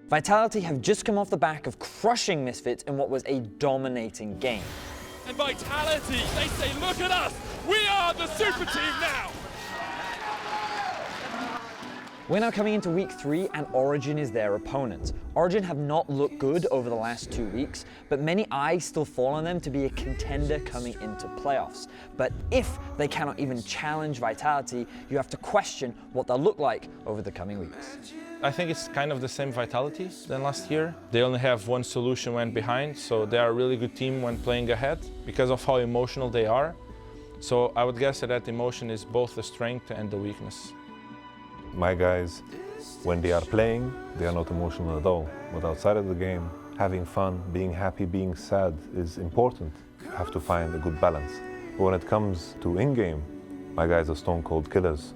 Vitality have just come off the back of crushing Misfits in what was a dominating game. And Vitality, they say, look at us, we are the super team now! We're now coming into week 3 and Origen is their opponent. Origen have not looked good over the last 2 weeks, but many eyes still fall on them to be a contender coming into playoffs. But if they cannot even challenge Vitality, you have to question what they'll look like over the coming weeks. I think it's kind of the same Vitality than last year. They only have one solution when behind, so they are a really good team when playing ahead because of how emotional they are. So I would guess that emotion is both the strength and the weakness. My guys, when they are playing, they are not emotional at all. But outside of the game, having fun, being happy, being sad is important. You have to find a good balance. But when it comes to in-game, my guys are stone cold killers.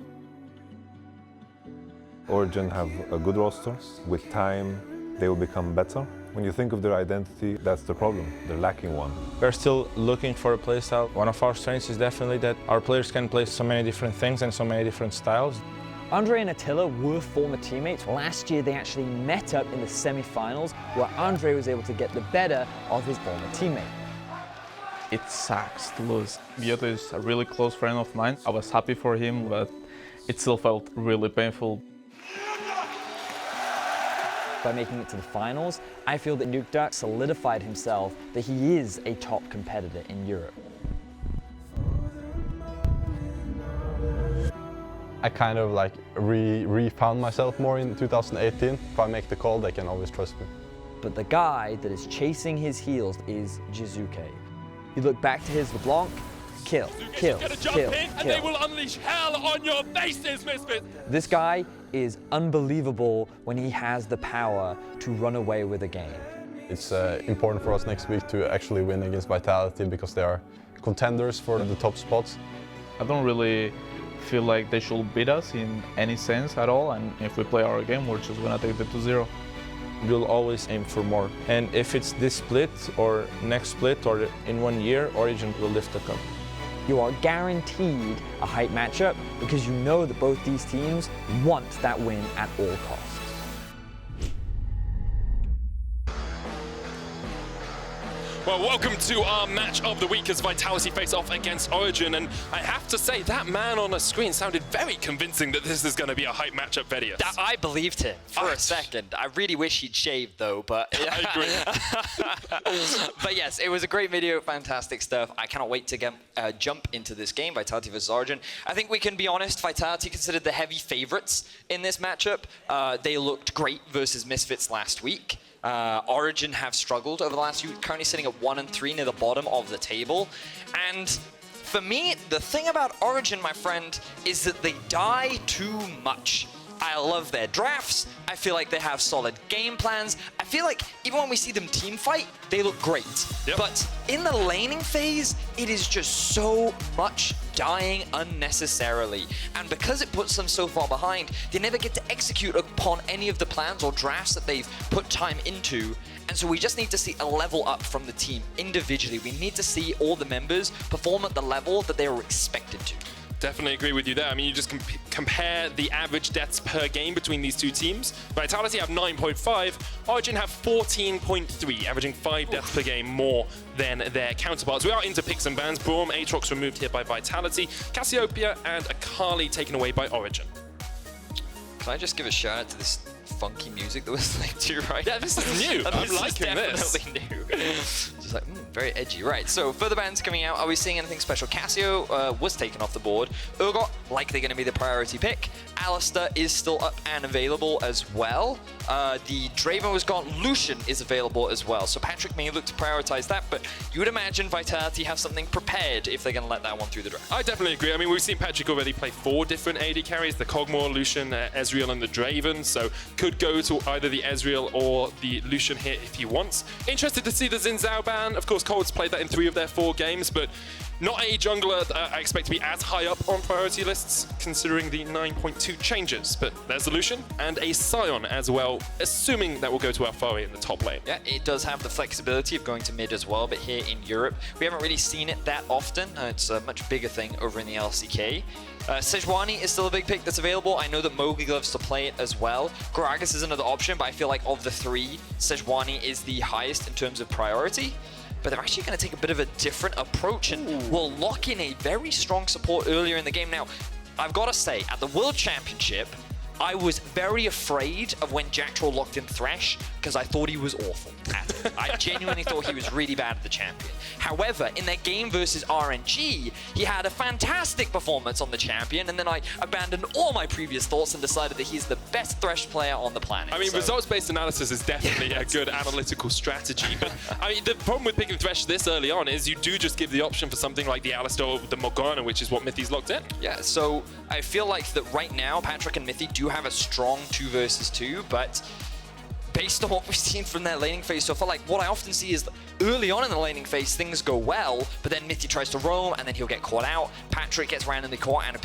Origen have a good roster. With time, they will become better. When you think of their identity, that's the problem. They're lacking one. We're still looking for a playstyle. One of our strengths is definitely that our players can play so many different things and so many different styles. Andre and Attila were former teammates. Last year they actually met up in the semi-finals where Andre was able to get the better of his former teammate. It sucks to lose. VoD is a really close friend of mine. I was happy for him, but it still felt really painful. By making it to the finals, I feel that Nukeduck solidified himself that he is a top competitor in Europe. I kind of like re-found myself more in 2018. If I make the call, they can always trust me. But the guy that is chasing his heels is Jiizuké. You look back to his Leblanc, kill, kill, kill, and they will unleash hell on your faces, Misfits! This guy is unbelievable when he has the power to run away with a game. It's important for us next week to actually win against Vitality because they are contenders for the top spots. I don't really feel like they should beat us in any sense at all, and if we play our game, we're just gonna take the 2-0. We'll always aim for more. And if it's this split or next split or in 1 year, Origen will lift the cup. You are guaranteed a hype matchup because you know that both these teams want that win at all costs. Well, welcome to our match of the week as Vitality face off against Origen, and I have to say that man on the screen sounded very convincing that this is going to be a hype matchup, Vedius. I believed him for a second. I really wish he'd shaved though, but I agree. But yes, it was a great video, fantastic stuff. I cannot wait to jump into this game, Vitality vs Origen. I think we can be honest, Vitality considered the heavy favorites in this matchup. They looked great versus Misfits last week. Origen have struggled over the last few, currently sitting at 1 and 3 near the bottom of the table. And for me, the thing about Origen, my friend, is that they die too much. I love their drafts. I feel like they have solid game plans. I feel like even when we see them team fight, they look great. Yep. But in the laning phase, it is just so much dying unnecessarily. And because it puts them so far behind, they never get to execute upon any of the plans or drafts that they've put time into. And so we just need to see a level up from the team individually. We need to see all the members perform at the level that they were expected to. Definitely agree with you there. I mean, you just compare the average deaths per game between these two teams. Vitality have 9.5, Origen have 14.3, averaging 5 deaths per game more than their counterparts. We are into picks and bans. Braum, Aatrox removed here by Vitality, Cassiopeia and Akali taken away by Origen. Can I just give a shout out to this funky music that was like to right? Yeah, this is new. I'm liking this. Definitely new. Just like, very edgy. Right, so further bans coming out. Are we seeing anything special? Cassio was taken off the board. Urgot, likely going to be the priority pick. Alistair is still up and available as well. The Draven was gone. Lucian is available as well. So Patrik may look to prioritize that, but you would imagine Vitality have something prepared if they're going to let that one through the draft. I definitely agree. I mean, we've seen Patrik already play 4 different AD carries, the Kog'Maw, Lucian, Ezreal, and the Draven. So could go to either the Ezreal or the Lucian here if he wants. Interested to see the Xin Zhao ban. Of course, Kold's played that in 3 of their 4 games, but Not a jungler that I expect to be as high up on priority lists, considering the 9.2 changes. But there's a Lucian and a Sion as well, assuming that will go to Alphari in the top lane. Yeah, it does have the flexibility of going to mid as well, but here in Europe, we haven't really seen it that often. It's a much bigger thing over in the LCK. Sejuani is still a big pick that's available. I know that Mowgli loves to play it as well. Gragas is another option, but I feel like of the three, Sejuani is the highest in terms of priority. But they're actually going to take a bit of a different approach and will lock in a very strong support earlier in the game. Now, I've got to say, at the World Championship, I was very afraid of when Jactroll locked in Thresh because I thought he was awful at it. I genuinely thought he was really bad at the champion. However, in that game versus RNG, he had a fantastic performance on the champion, and then I abandoned all my previous thoughts and decided that he's the best Thresh player on the planet. I mean, results-based analysis is definitely a good analytical strategy, but I mean, the problem with picking Thresh this early on is you do just give the option for something like the Alistar or the Morgana, which is what Mithy's locked in. Yeah, so I feel like that right now, Patrik and Mithy do have a strong 2 versus 2, but based on what we've seen from their laning phase so far, like what I often see is early on in the laning phase, things go well, but then Mithy tries to roam and then he'll get caught out. Patrik gets randomly caught out of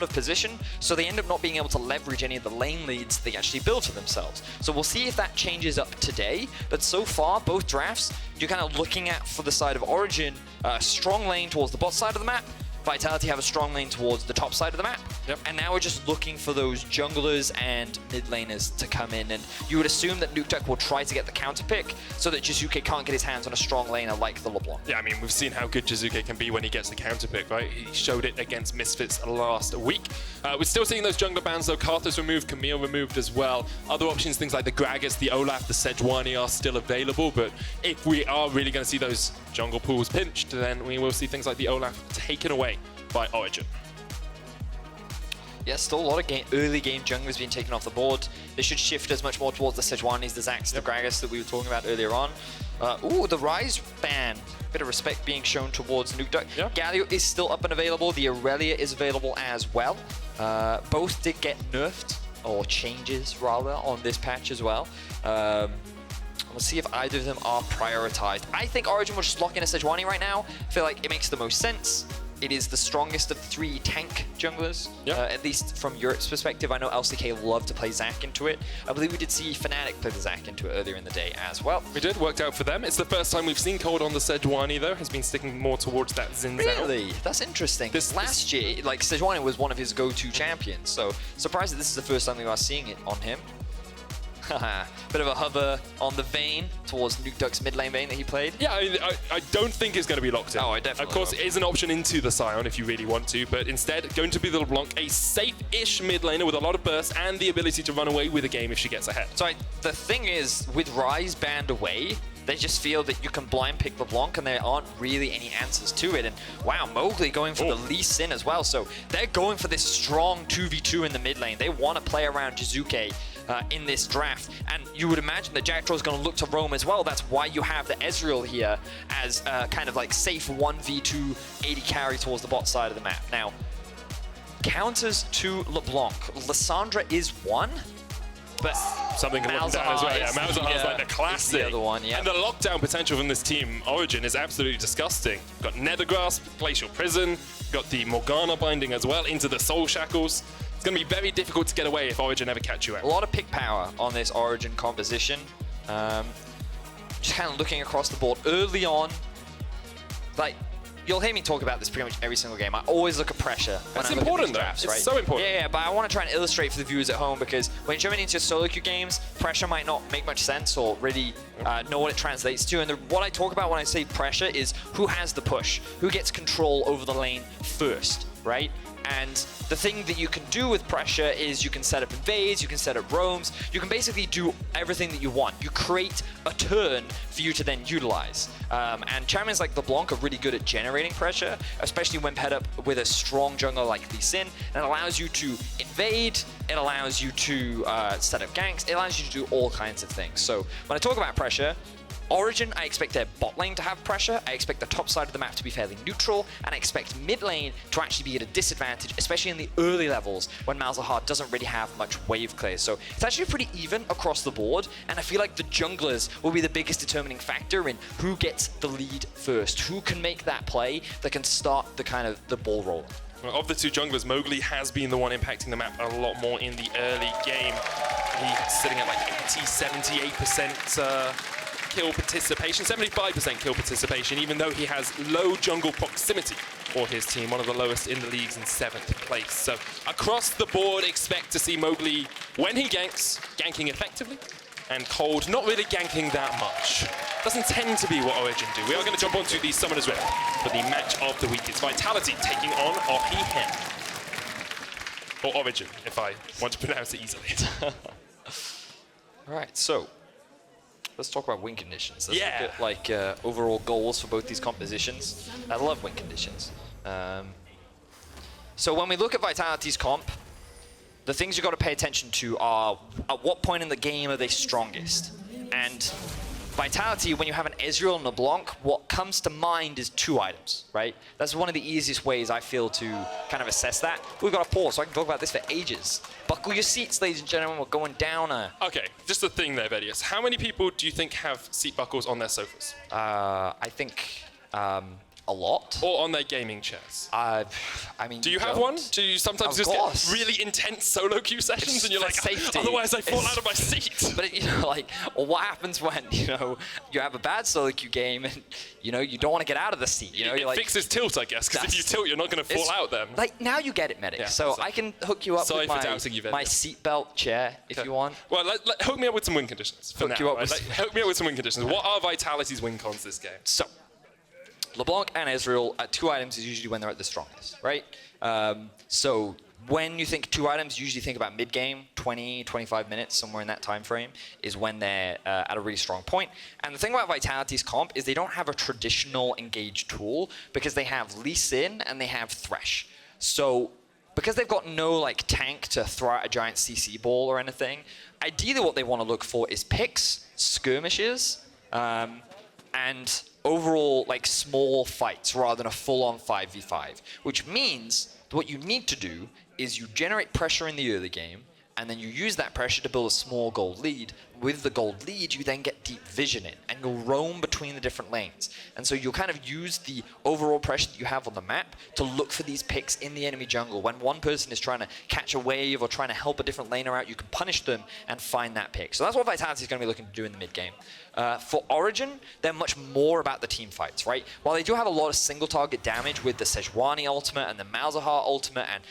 position, so they end up not being able to leverage any of the lane leads they actually build for themselves. So we'll see if that changes up today, but so far, both drafts, you're kind of looking at, for the side of Origen, a strong lane towards the bot side of the map, Vitality have a strong lane towards the top side of the map. Yep. And now we're just looking for those junglers and mid laners to come in. And you would assume that Nukeduck will try to get the counter pick so that Jiizuké can't get his hands on a strong laner like the Leblanc. Yeah, I mean, we've seen how good Jiizuké can be when he gets the counter pick, right? He showed it against Misfits last week. We're still seeing those jungler bans though. Karthus removed, Camille removed as well. Other options, things like the Gragas, the Olaf, the Sejuani are still available, but if we are really going to see those jungle pools pinched, then we will see things like the Olaf taken away by Origen. Yeah, still a lot of early game junglers being taken off the board. They should shift as much more towards the Sejuanis, the Zacs, the Gragas that we were talking about earlier on. Ooh, the Rise ban. Bit of respect being shown towards Nukeduck. Yeah. Galio is still up and available. The Aurelia is available as well. Both did get nerfed, or changes rather, on this patch as well. We'll see if either of them are prioritized. I think Origen will just lock in a Sejuani right now. I feel like it makes the most sense. It is the strongest of the 3 tank junglers, at least from Europe's perspective. I know LCK love to play Zac into it. I believe we did see Fnatic play the Zac into it earlier in the day as well. We did, worked out for them. It's the first time we've seen Kold on the Sejuani though, has been sticking more towards that Xin Zhao. Really? That's interesting. Last year, like, Sejuani was one of his go-to champions, so surprised that this is the first time we are seeing it on him. Bit of a hover on the Vayne towards Nukeduck's mid lane Vayne that he played. Yeah, I don't think it's going to be locked in. Oh, I definitely Of course, it is an option into the Sion if you really want to, but instead, going to be the Leblanc, a safe-ish mid laner with a lot of burst and the ability to run away with a game if she gets ahead. So the thing is, with Rise banned away, they just feel that you can blind pick LeBlanc and there aren't really any answers to it. And wow, Mowgli going for the Lee Sin as well. So they're going for this strong 2v2 in the mid lane. They want to play around Jiizuké in this draft. And you would imagine that Jactroll is going to look to roam as well. That's why you have the Ezreal here as kind of like safe 1v2 AD carry towards the bot side of the map. Now, counters to LeBlanc. Lissandra is one. But something can look down as well. Yeah, Malzahar's like the classic. The other one, yeah. And the lockdown potential from this team, Origen, is absolutely disgusting. Got Nether Grasp, Glacial Prison, got the Morgana binding as well into the Soul Shackles. It's going to be very difficult to get away if Origen ever catch you out. A lot of pick power on this Origen composition. Just kind of looking across the board early on. Like, you'll hear me talk about this pretty much every single game. I always look at pressure when I look at these drafts, right? It's so important. Yeah, but I want to try and illustrate for the viewers at home because when jumping into solo queue games, pressure might not make much sense or really know what it translates to. And what I talk about when I say pressure is who has the push, who gets control over the lane first, right? And the thing that you can do with pressure is you can set up invades, you can set up roams, you can basically do everything that you want. You create a turn for you to then utilize. And champions like LeBlanc are really good at generating pressure, especially when paired up with a strong jungler like Lee Sin. And it allows you to invade, it allows you to set up ganks, it allows you to do all kinds of things. So when I talk about pressure, Origen, I expect their bot lane to have pressure, I expect the top side of the map to be fairly neutral, and I expect mid lane to actually be at a disadvantage, especially in the early levels when Malzahar doesn't really have much wave clear. So it's actually pretty even across the board, and I feel like the junglers will be the biggest determining factor in who gets the lead first, who can make that play that can start the ball rolling. Well, of the two junglers, Mowgli has been the one impacting the map a lot more in the early game. He's sitting at like 78% kill participation, 75% kill participation, even though he has low jungle proximity for his team, one of the lowest in the leagues in 7th place. So across the board, expect to see Mowgli, when he ganks, ganking effectively, and Kold not really ganking that much. Doesn't tend to be what Origen do. We are going to jump onto the Summoners Rift for the match of the week. It's Vitality taking on Origen. Or Origen, if I want to pronounce it easily. All right, so let's talk about win conditions. Let's Yeah. look at overall goals for both these compositions. I love win conditions. So when we look at Vitality's comp, the things you've got to pay attention to are at what point in the game are they strongest? And Vitality, when you have an Ezreal and Leblanc, what comes to mind is 2 items, right? That's one of the easiest ways I feel to kind of assess that. We've got a pause, so I can talk about this for ages. Buckle your seats, ladies and gentlemen, we're going down Okay, just a thing there, Vedius. How many people do you think have seat buckles on their sofas? I think a lot. Or on their gaming chairs? I mean, Do you have one? Do you sometimes Of just course. get really intense solo queue sessions It's and you're for like, safety. otherwise I fall It's- out of my seat? But what happens when you have a bad solo queue game and you don't want to get out of the seat? You're It like, fixes tilt, I guess, because if you tilt, you're not going to fall it's- out then. Like now you get it, medic. Yeah, so so- I can hook you up Sorry with for doubting you, my Vedius. seatbelt chair if you want. Well, hook me up with some win conditions for Hook now. you up right? with- Hook me up with some win conditions. What are Vitality's win cons this game? So, LeBlanc and Ezreal at 2 items is usually when they're at the strongest, right? So when you think 2 items, you usually think about mid-game, 20, 25 minutes, somewhere in that time frame, is when they're at a really strong point. And the thing about Vitality's comp is they don't have a traditional engage tool because they have Lee Sin and they have Thresh. So because they've got no tank to throw out a giant CC ball or anything, ideally what they want to look for is picks, skirmishes, and overall small fights rather than a full-on 5v5, which means what you need to do is you generate pressure in the early game, and then you use that pressure to build a small gold lead. With the gold lead, you then get deep vision in, and you'll roam between the different lanes. And so you'll kind of use the overall pressure that you have on the map to look for these picks in the enemy jungle. When one person is trying to catch a wave or trying to help a different laner out, you can punish them and find that pick. So that's what Vitality is going to be looking to do in the mid game. For Origen, they're much more about the team fights, right? While they do have a lot of single target damage with the Sejuani ultimate and the Malzahar ultimate and,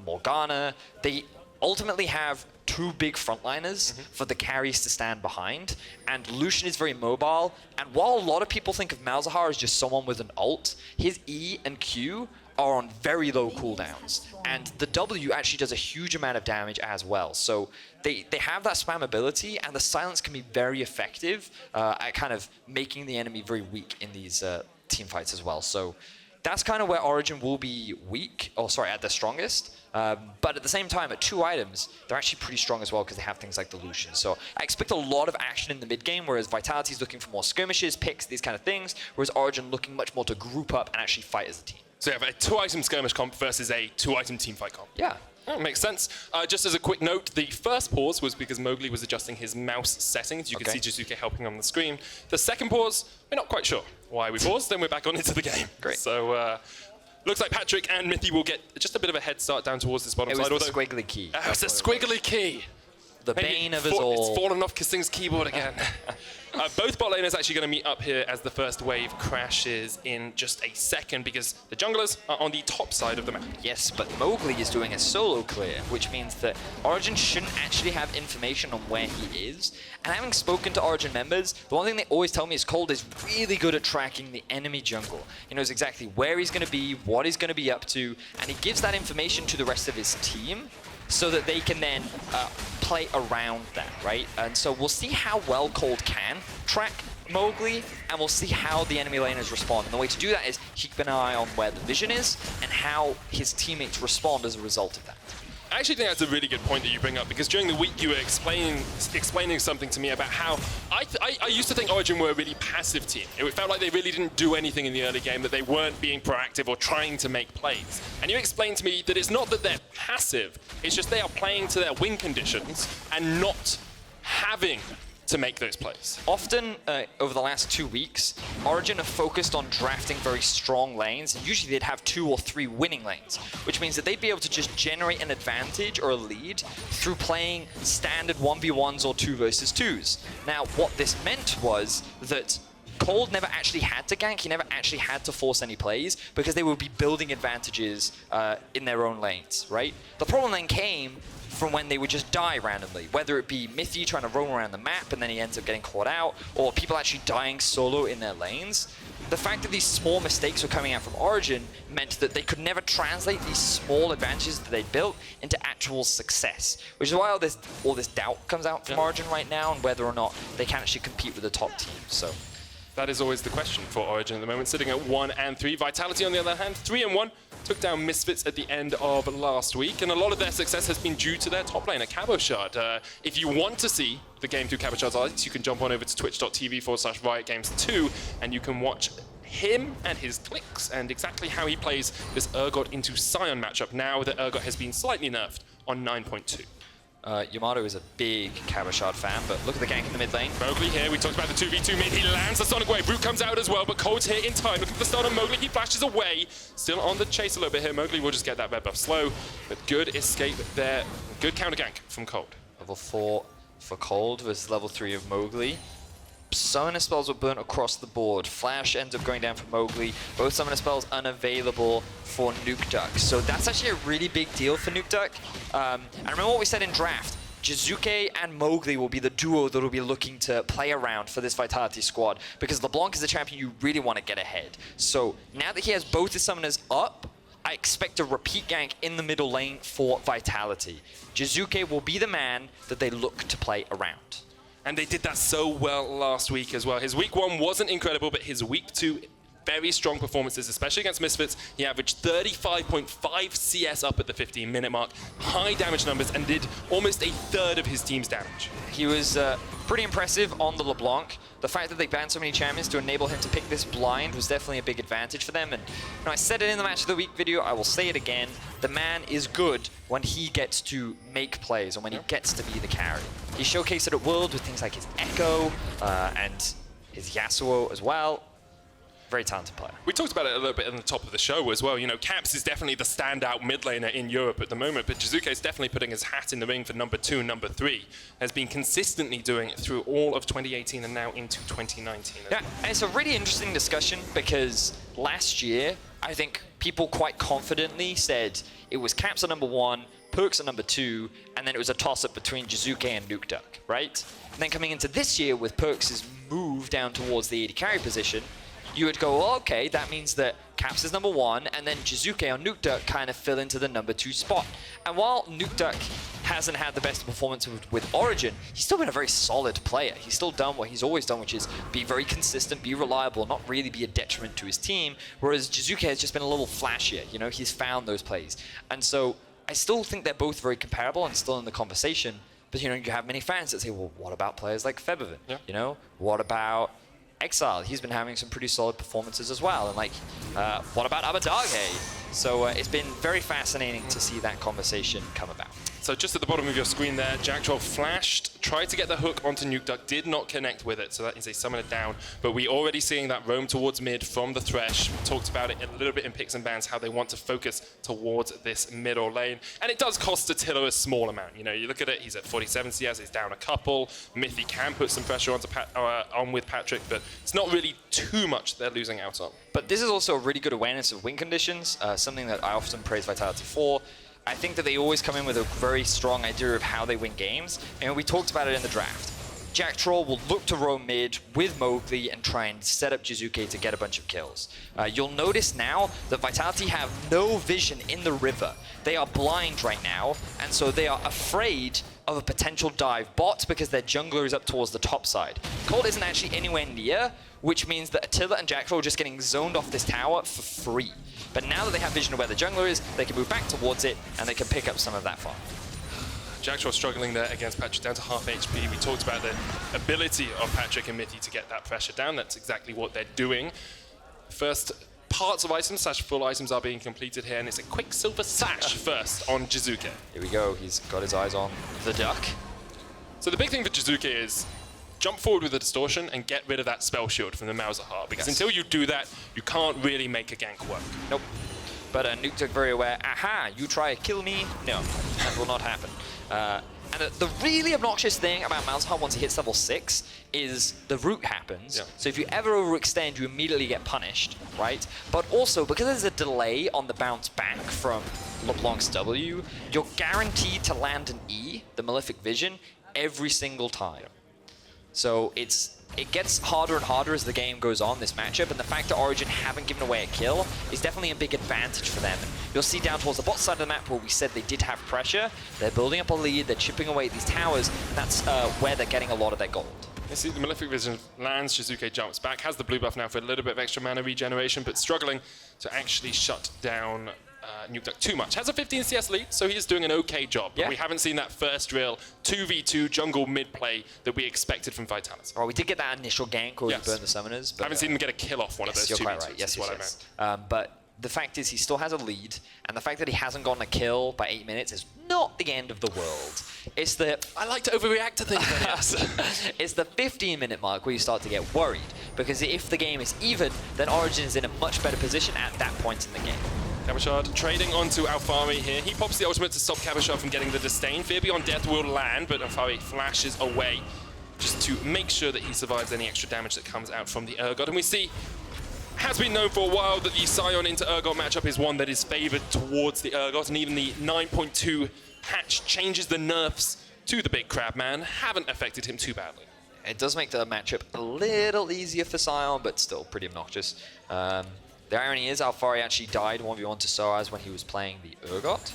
Morgana, they ultimately have 2 big frontliners for the carries to stand behind, and Lucian is very mobile, and while a lot of people think of Malzahar as just someone with an ult, his E and Q are on very low cooldowns, and the W actually does a huge amount of damage as well. So they have that spam ability, and the silence can be very effective at kind of making the enemy very weak in these team fights as well. So that's kind of where Origen will be weak, at their strongest. But at the same time, at 2 items, they're actually pretty strong as well because they have things like the Lucian. So I expect a lot of action in the mid game, whereas Vitality's looking for more skirmishes, picks, these kind of things, whereas Origen looking much more to group up and actually fight as a team. So you have a 2-item skirmish comp versus a 2-item team fight comp. Yeah. That makes sense. Just as a quick note, the first pause was because Mowgli was adjusting his mouse settings. You can see Jiizuké helping on the screen. The second pause, we're not quite sure why we paused, then we're back on into the game. Great. So looks like Patrik and Mithy will get just a bit of a head start down towards this bottom It was side. the squiggly key. It's a squiggly key. The bane of us all. It's fallen off Kissing's keyboard again. Both bot laners actually going to meet up here as the first wave crashes in just a second because the junglers are on the top side of the map. Yes, but Mowgli is doing a solo clear, which means that Origen shouldn't actually have information on where he is. And having spoken to Origen members, the one thing they always tell me is Kold is really good at tracking the enemy jungle. He knows exactly where he's going to be, what he's going to be up to, and he gives that information to the rest of his team so that they can then play around that, right? And so we'll see how well Kold can track Mowgli, and we'll see how the enemy laners respond. And the way to do that is keep an eye on where the vision is and how his teammates respond as a result of that. I actually think that's a really good point that you bring up, because during the week you were explaining something to me about how I used to think Origen were a really passive team. It felt like they really didn't do anything in the early game, that they weren't being proactive or trying to make plays. And you explained to me that it's not that they're passive, it's just they are playing to their win conditions and not having to make those plays. Often, over the last 2 weeks, Origen have focused on drafting very strong lanes, and usually they'd have 2 or 3 winning lanes, which means that they'd be able to just generate an advantage or a lead through playing standard 1v1s or 2 versus 2s. Now, what this meant was that Kold never actually had to gank, he never actually had to force any plays, because they would be building advantages in their own lanes, right? The problem then came from when they would just die randomly, whether it be Mithy trying to roam around the map and then he ends up getting caught out, or people actually dying solo in their lanes. The fact that these small mistakes were coming out from Origen meant that they could never translate these small advantages that they built into actual success, which is why all this doubt comes out from Origen right now on whether or not they can actually compete with the top teams. So that is always the question for Origen at the moment, sitting at 1 and 3. Vitality, on the other hand, 3 and 1, took down Misfits at the end of last week, and a lot of their success has been due to their top laner, Cabochard. If you want to see the game through Cabochard's eyes, you can jump on over to twitch.tv/RiotGames2, and you can watch him and his clicks and exactly how he plays this Urgot into Sion matchup, now that Urgot has been slightly nerfed on 9.2. Yamato is a big Cabochard fan, but look at the gank in the mid lane. Mowgli here, we talked about the 2v2 mid, he lands the Sonic Wave, Root comes out as well, but Kold's here in time. Look at the start on Mowgli, he flashes away. Still on the chase a little bit here, Mowgli will just get that red buff slow, but good escape there. Good counter gank from Kold. Level 4 for Kold versus level 3 of Mowgli. Summoner spells were burnt across the board. Flash ends up going down for Mowgli. Both summoner spells unavailable for Nukeduck. So that's actually a really big deal for Nukeduck. And remember what we said in draft. Jiizuké and Mowgli will be the duo that will be looking to play around for this Vitality squad, because Leblanc is a champion you really want to get ahead. So now that he has both his summoners up, I expect a repeat gank in the middle lane for Vitality. Jiizuké will be the man that they look to play around. And they did that so well last week as well. His week 1 wasn't incredible, but his week 2, very strong performances, especially against Misfits. He averaged 35.5 CS up at the 15-minute mark, high damage numbers, and did almost a third of his team's damage. He was pretty impressive on the Leblanc. The fact that they banned so many champions to enable him to pick this blind was definitely a big advantage for them. And you know, I said it in the Match of the Week video, I will say it again. The man is good when he gets to make plays and when he gets to be the carry. He showcased it at World with things like his Echo and his Yasuo as well. Very talented player. We talked about it a little bit on the top of the show as well. You know, Caps is definitely the standout mid laner in Europe at the moment, but Jiizuké is definitely putting his hat in the ring for number 2 and number 3. Has been consistently doing it through all of 2018 and now into 2019. Yeah, and it's a really interesting discussion, because last year, I think people quite confidently said it was Caps at number 1, Perks at number 2, and then it was a toss-up between Jiizuké and Nukeduck, right? And then coming into this year with Perks' move down towards the AD carry position, you would go, well, okay, that means that Caps is number 1, and then Jiizuké or Nukeduck kind of fill into the number 2 spot. And while Nukeduck hasn't had the best performance with Origen, he's still been a very solid player. He's still done what he's always done, which is be very consistent, be reliable, not really be a detriment to his team, whereas Jiizuké has just been a little flashier. You know, he's found those plays. And so I still think they're both very comparable and still in the conversation, but you know, you have many fans that say, well, what about players like Febiven? Yeah. You know, what about Exile? He's been having some pretty solid performances as well. And like, what about Abadage? So it's been very fascinating to see that conversation come about. So just at the bottom of your screen there, Jactroll flashed, tried to get the hook onto Nukeduck, did not connect with it, so that is a summoner down. But we're already seeing that roam towards mid from the Thresh. We talked about it a little bit in picks and bans, how they want to focus towards this middle lane. And it does cost Attila a small amount. You know, you look at it, he's at 47 CS, he's down a couple. Mithy can put some pressure on with Patrik, but it's not really too much they're losing out on. But this is also a really good awareness of win conditions, something that I often praise Vitality for. I think that they always come in with a very strong idea of how they win games, and we talked about it in the draft. Jactroll will look to roam mid with Mowgli and try and set up Jiizuké to get a bunch of kills. You'll notice now that Vitality have no vision in the river. They are blind right now, and so they are afraid of a potential dive bot because their jungler is up towards the top side. Kold isn't actually anywhere near, which means that Attila and Jactroll are just getting zoned off this tower for free. But now that they have vision of where the jungler is, they can move back towards it, and they can pick up some of that farm. Jactroll struggling there against Patrik, down to half HP. We talked about the ability of Patrik and Mithy to get that pressure down. That's exactly what they're doing. First parts of items / full items are being completed here, and it's a quick silver sash first on Jiizuké. Here we go. He's got his eyes on the duck. So the big thing for Jiizuké is jump forward with the distortion and get rid of that spell shield from the Malzahar, because until you do that, you can't really make a gank work. Nope. But Nukeduck very aware, aha, you try to kill me? No, that will not happen. And the really obnoxious thing about Malzahar once he hits level 6 is the root happens. Yeah. So if you ever overextend, you immediately get punished, right? But also, because there's a delay on the bounce back from Leblanc's W, you're guaranteed to land an E, the Malefic Vision, every single time. So it gets harder and harder as the game goes on, this matchup, and the fact that Origen haven't given away a kill is definitely a big advantage for them. And you'll see down towards the bot side of the map where we said they did have pressure. They're building up a lead, they're chipping away at these towers, and that's where they're getting a lot of their gold. You see the Malefic Vision lands, Jiizuké jumps back, has the blue buff now for a little bit of extra mana regeneration, but struggling to actually shut down Nukeduck too much. Has a 15 CS lead, so he is doing an okay job. But we haven't seen that first real 2v2 jungle mid play that we expected from Vitality. Well, we did get that initial gank where we burned the summoners. But I haven't seen him get a kill off one of those 2v2s. Quite right. Yes, but the fact is he still has a lead, and the fact that he hasn't gotten a kill by 8 minutes is not the end of the world. It's the... I like to overreact to things. It's the 15-minute mark where you start to get worried, because if the game is even, then Origen is in a much better position at that point in the game. Cabochard trading onto Alphari here. He pops the ultimate to stop Cabochard from getting the disdain. Fear Beyond Death will land, but Alphari flashes away just to make sure that he survives any extra damage that comes out from the Urgot. And we see, has been known for a while that the Sion into Urgot matchup is one that is favored towards the Urgot, and even the 9.2 patch changes the nerfs to the big crab man haven't affected him too badly. It does make the matchup a little easier for Sion, but still pretty obnoxious. The irony is Alphari actually died 1v1 to Soaz when he was playing the Urgot.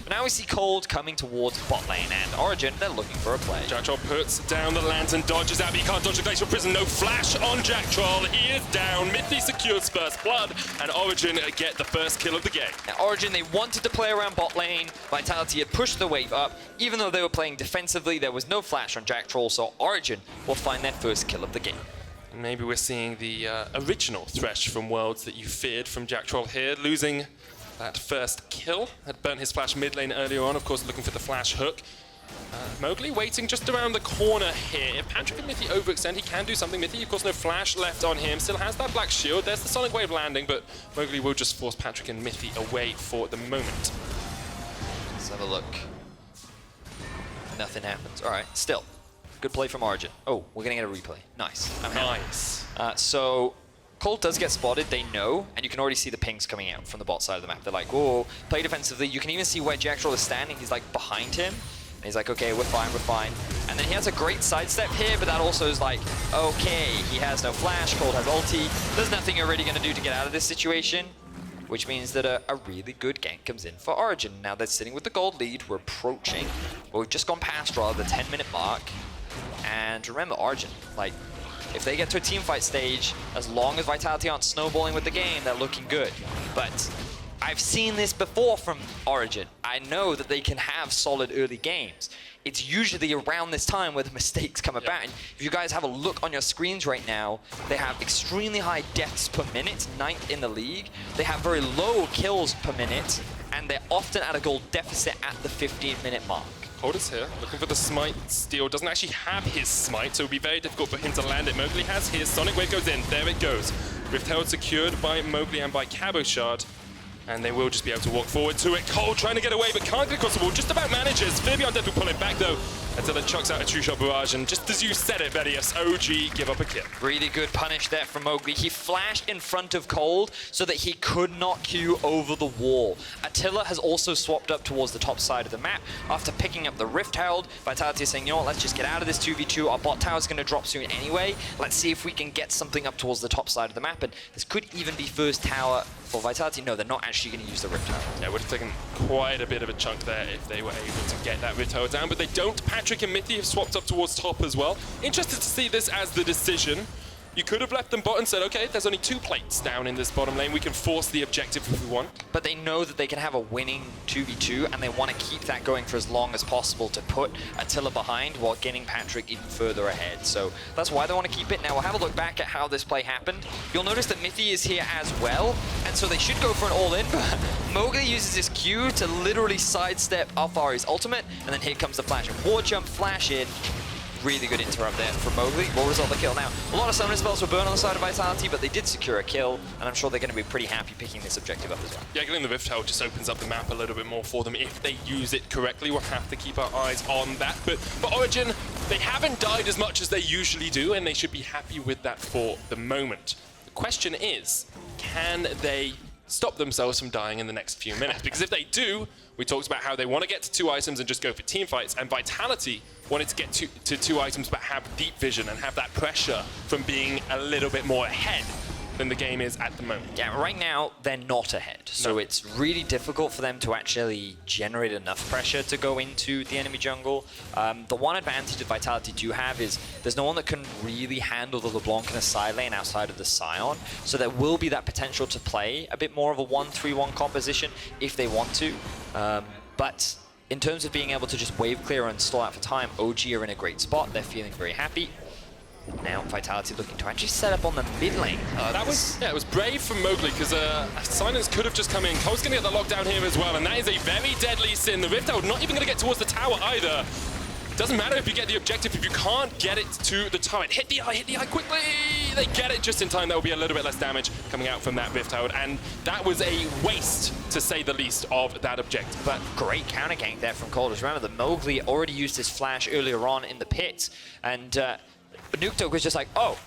But now we see Kold coming towards bot lane, and Origen, they're looking for a play. Jactroll puts down the lantern, dodges out, but he can't dodge the Glacial Prison. No flash on Jactroll. He is down. Mithy secures first blood, and Origen get the first kill of the game. Now, Origen, they wanted to play around bot lane. Vitality had pushed the wave up. Even though they were playing defensively, there was no flash on Jactroll, so Origen will find their first kill of the game. Maybe we're seeing the original Thresh from Worlds that you feared from Jactroll here, losing that first kill. Had burnt his flash mid lane earlier on, of course looking for the flash hook. Mowgli waiting just around the corner here. If Patrik and Mithy overextend, he can do something. Mithy, of course, no flash left on him. Still has that black shield. There's the Sonic Wave landing, but Mowgli will just force Patrik and Mithy away for the moment. Let's have a look. Nothing happens. All right, still. Good play from Origen. Oh, we're gonna get a replay. Nice. Nice. So, Kold does get spotted, they know, and you can already see the pings coming out from the bot side of the map. They're like, whoa, play defensively. You can even see where Jactroll is standing. He's like behind him. And he's like, okay, we're fine, we're fine. And then he has a great sidestep here, but that also is like, okay, he has no flash, Kold has ulti. There's nothing you're really gonna do to get out of this situation, which means that a really good gank comes in for Origen. Now they're sitting with the gold lead. We're approaching, well, we've just gone past rather the 10-minute mark. And remember, Origen, like, if they get to a teamfight stage, as long as Vitality aren't snowballing with the game, they're looking good. But I've seen this before from Origen. I know that they can have solid early games. It's usually around this time where the mistakes come about. And if you guys have a look on your screens right now, they have extremely high deaths per minute, 9th in the league. They have very low kills per minute, and they're often at a gold deficit at the 15-minute mark. Kold is here, looking for the smite. Steel doesn't actually have his smite, so it would be very difficult for him to land it. Mowgli has his. Sonic Wave goes in. There it goes. Rift Herald secured by Mowgli and by Cabochard. And they will just be able to walk forward to it. Kold trying to get away, but can't get across the wall. Just about manages. Fear Beyond Death will pull it back, though. Attila chucks out a true shot barrage, and just as you said it, Vedius, OG, give up a kill. Really good punish there from Mowgli. He flashed in front of Kold so that he could not queue over the wall. Attila has also swapped up towards the top side of the map after picking up the Rift Herald. Vitality is saying, you know what, let's just get out of this 2v2. Our bot tower is going to drop soon anyway. Let's see if we can get something up towards the top side of the map. And this could even be first tower for Vitality. No, they're not actually going to use the Rift Herald. Yeah, it would have taken quite a bit of a chunk there if they were able to get that Rift Herald down, but they don't. Patrik and Mithy have swapped up towards top as well. Interested to see this as the decision. You could have left them bot and said, okay, there's only 2 plates down in this bottom lane. We can force the objective if we want. But they know that they can have a winning 2v2, and they want to keep that going for as long as possible to put Attila behind while getting Patrik even further ahead. So that's why they want to keep it. Now we'll have a look back at how this play happened. You'll notice that Mithy is here as well, and so they should go for an all-in, but Mowgli uses his Q to literally sidestep Alphari's ultimate, and then here comes the flash. Ward jump, flash in. Really good interrupt there from Mowgli. Will result the kill. Now, a lot of summoning spells were burned on the side of Vitality, but they did secure a kill, and I'm sure they're going to be pretty happy picking this objective up as well. Yeah, getting the Rift Tower just opens up the map a little bit more for them if they use it correctly. We'll have to keep our eyes on that. But for Origen, they haven't died as much as they usually do, and they should be happy with that for the moment. The question is, can they stop themselves from dying in the next few minutes? Because if they do, we talked about how they want to get to 2 items and just go for team fights, and Vitality wanted to get to 2 items but have deep vision and have that pressure from being a little bit more ahead than the game is at the moment. Yeah, right now they're not ahead, so it's really difficult for them to actually generate enough pressure to go into the enemy jungle. The one advantage that Vitality do have is there's no one that can really handle the Leblanc in a side lane outside of the Sion, so there will be that potential to play a bit more of a 1-3-1 composition if they want to. But in terms of being able to just wave clear and stall out for time, OG are in a great spot. They're feeling very happy. Now Vitality looking to actually set up on the mid lane. That was, yeah, it was brave from Mowgli because Silence could have just come in. Kold's going to get the lockdown here as well, and that is a very deadly sin. The Rift Tower not even going to get towards the tower either. Doesn't matter if you get the objective, if you can't get it to the turret. Hit the eye quickly! They get it just in time. There will be a little bit less damage coming out from that Rift Tower, and that was a waste, to say the least, of that objective. But great counter gank there from Kold. Remember that Mowgli already used his flash earlier on in the pit, and Nukeduck was just like, oh,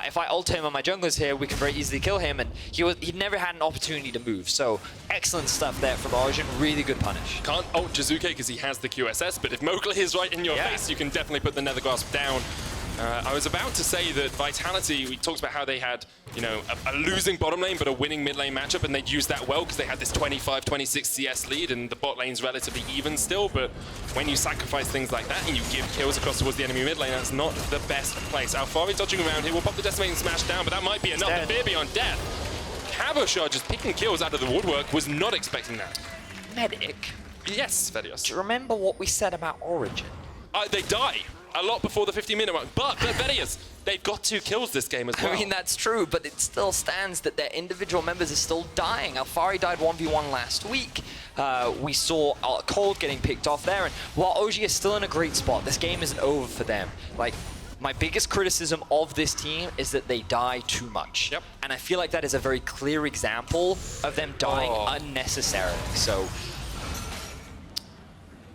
if I ult him and my jungler's here, we can very easily kill him, and he never had an opportunity to move. So excellent stuff there from Origen, really good punish. Can't ult Jiizuké because he has the QSS, but if Mowgli is right in your face, you can definitely put the Nether Grasp down. I was about to say that Vitality, we talked about how they had, you know, a losing bottom lane but a winning mid lane matchup, and they'd used that well because they had this 25-26 CS lead and the bot lane's relatively even still, but when you sacrifice things like that and you give kills across towards the enemy mid lane, that's not the best place. Alphari dodging around here, will pop the Decimating Smash down, but that might be enough. The fear beyond death. Cabochard just picking kills out of the woodwork, was not expecting that. Medic. Yes, Vedius. Do you remember what we said about Origen? They die a lot before the 15-minute mark, but Vedius, they've got 2 kills this game as well. I mean, that's true, but it still stands that their individual members are still dying. Alphari died 1v1 last week. We saw Kold getting picked off there, and while OG is still in a great spot, this game isn't over for them. Like, my biggest criticism of this team is that they die too much. Yep. And I feel like that is a very clear example of them dying unnecessarily. So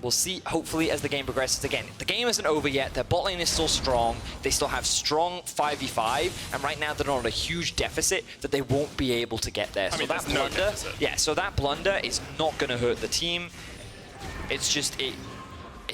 we'll see, hopefully, as the game progresses. Again, the game isn't over yet. Their bot lane is still strong. They still have strong 5v5, and right now they're on a huge deficit that they won't be able to get there. I mean, so that blunder, so that blunder is not going to hurt the team. It's just it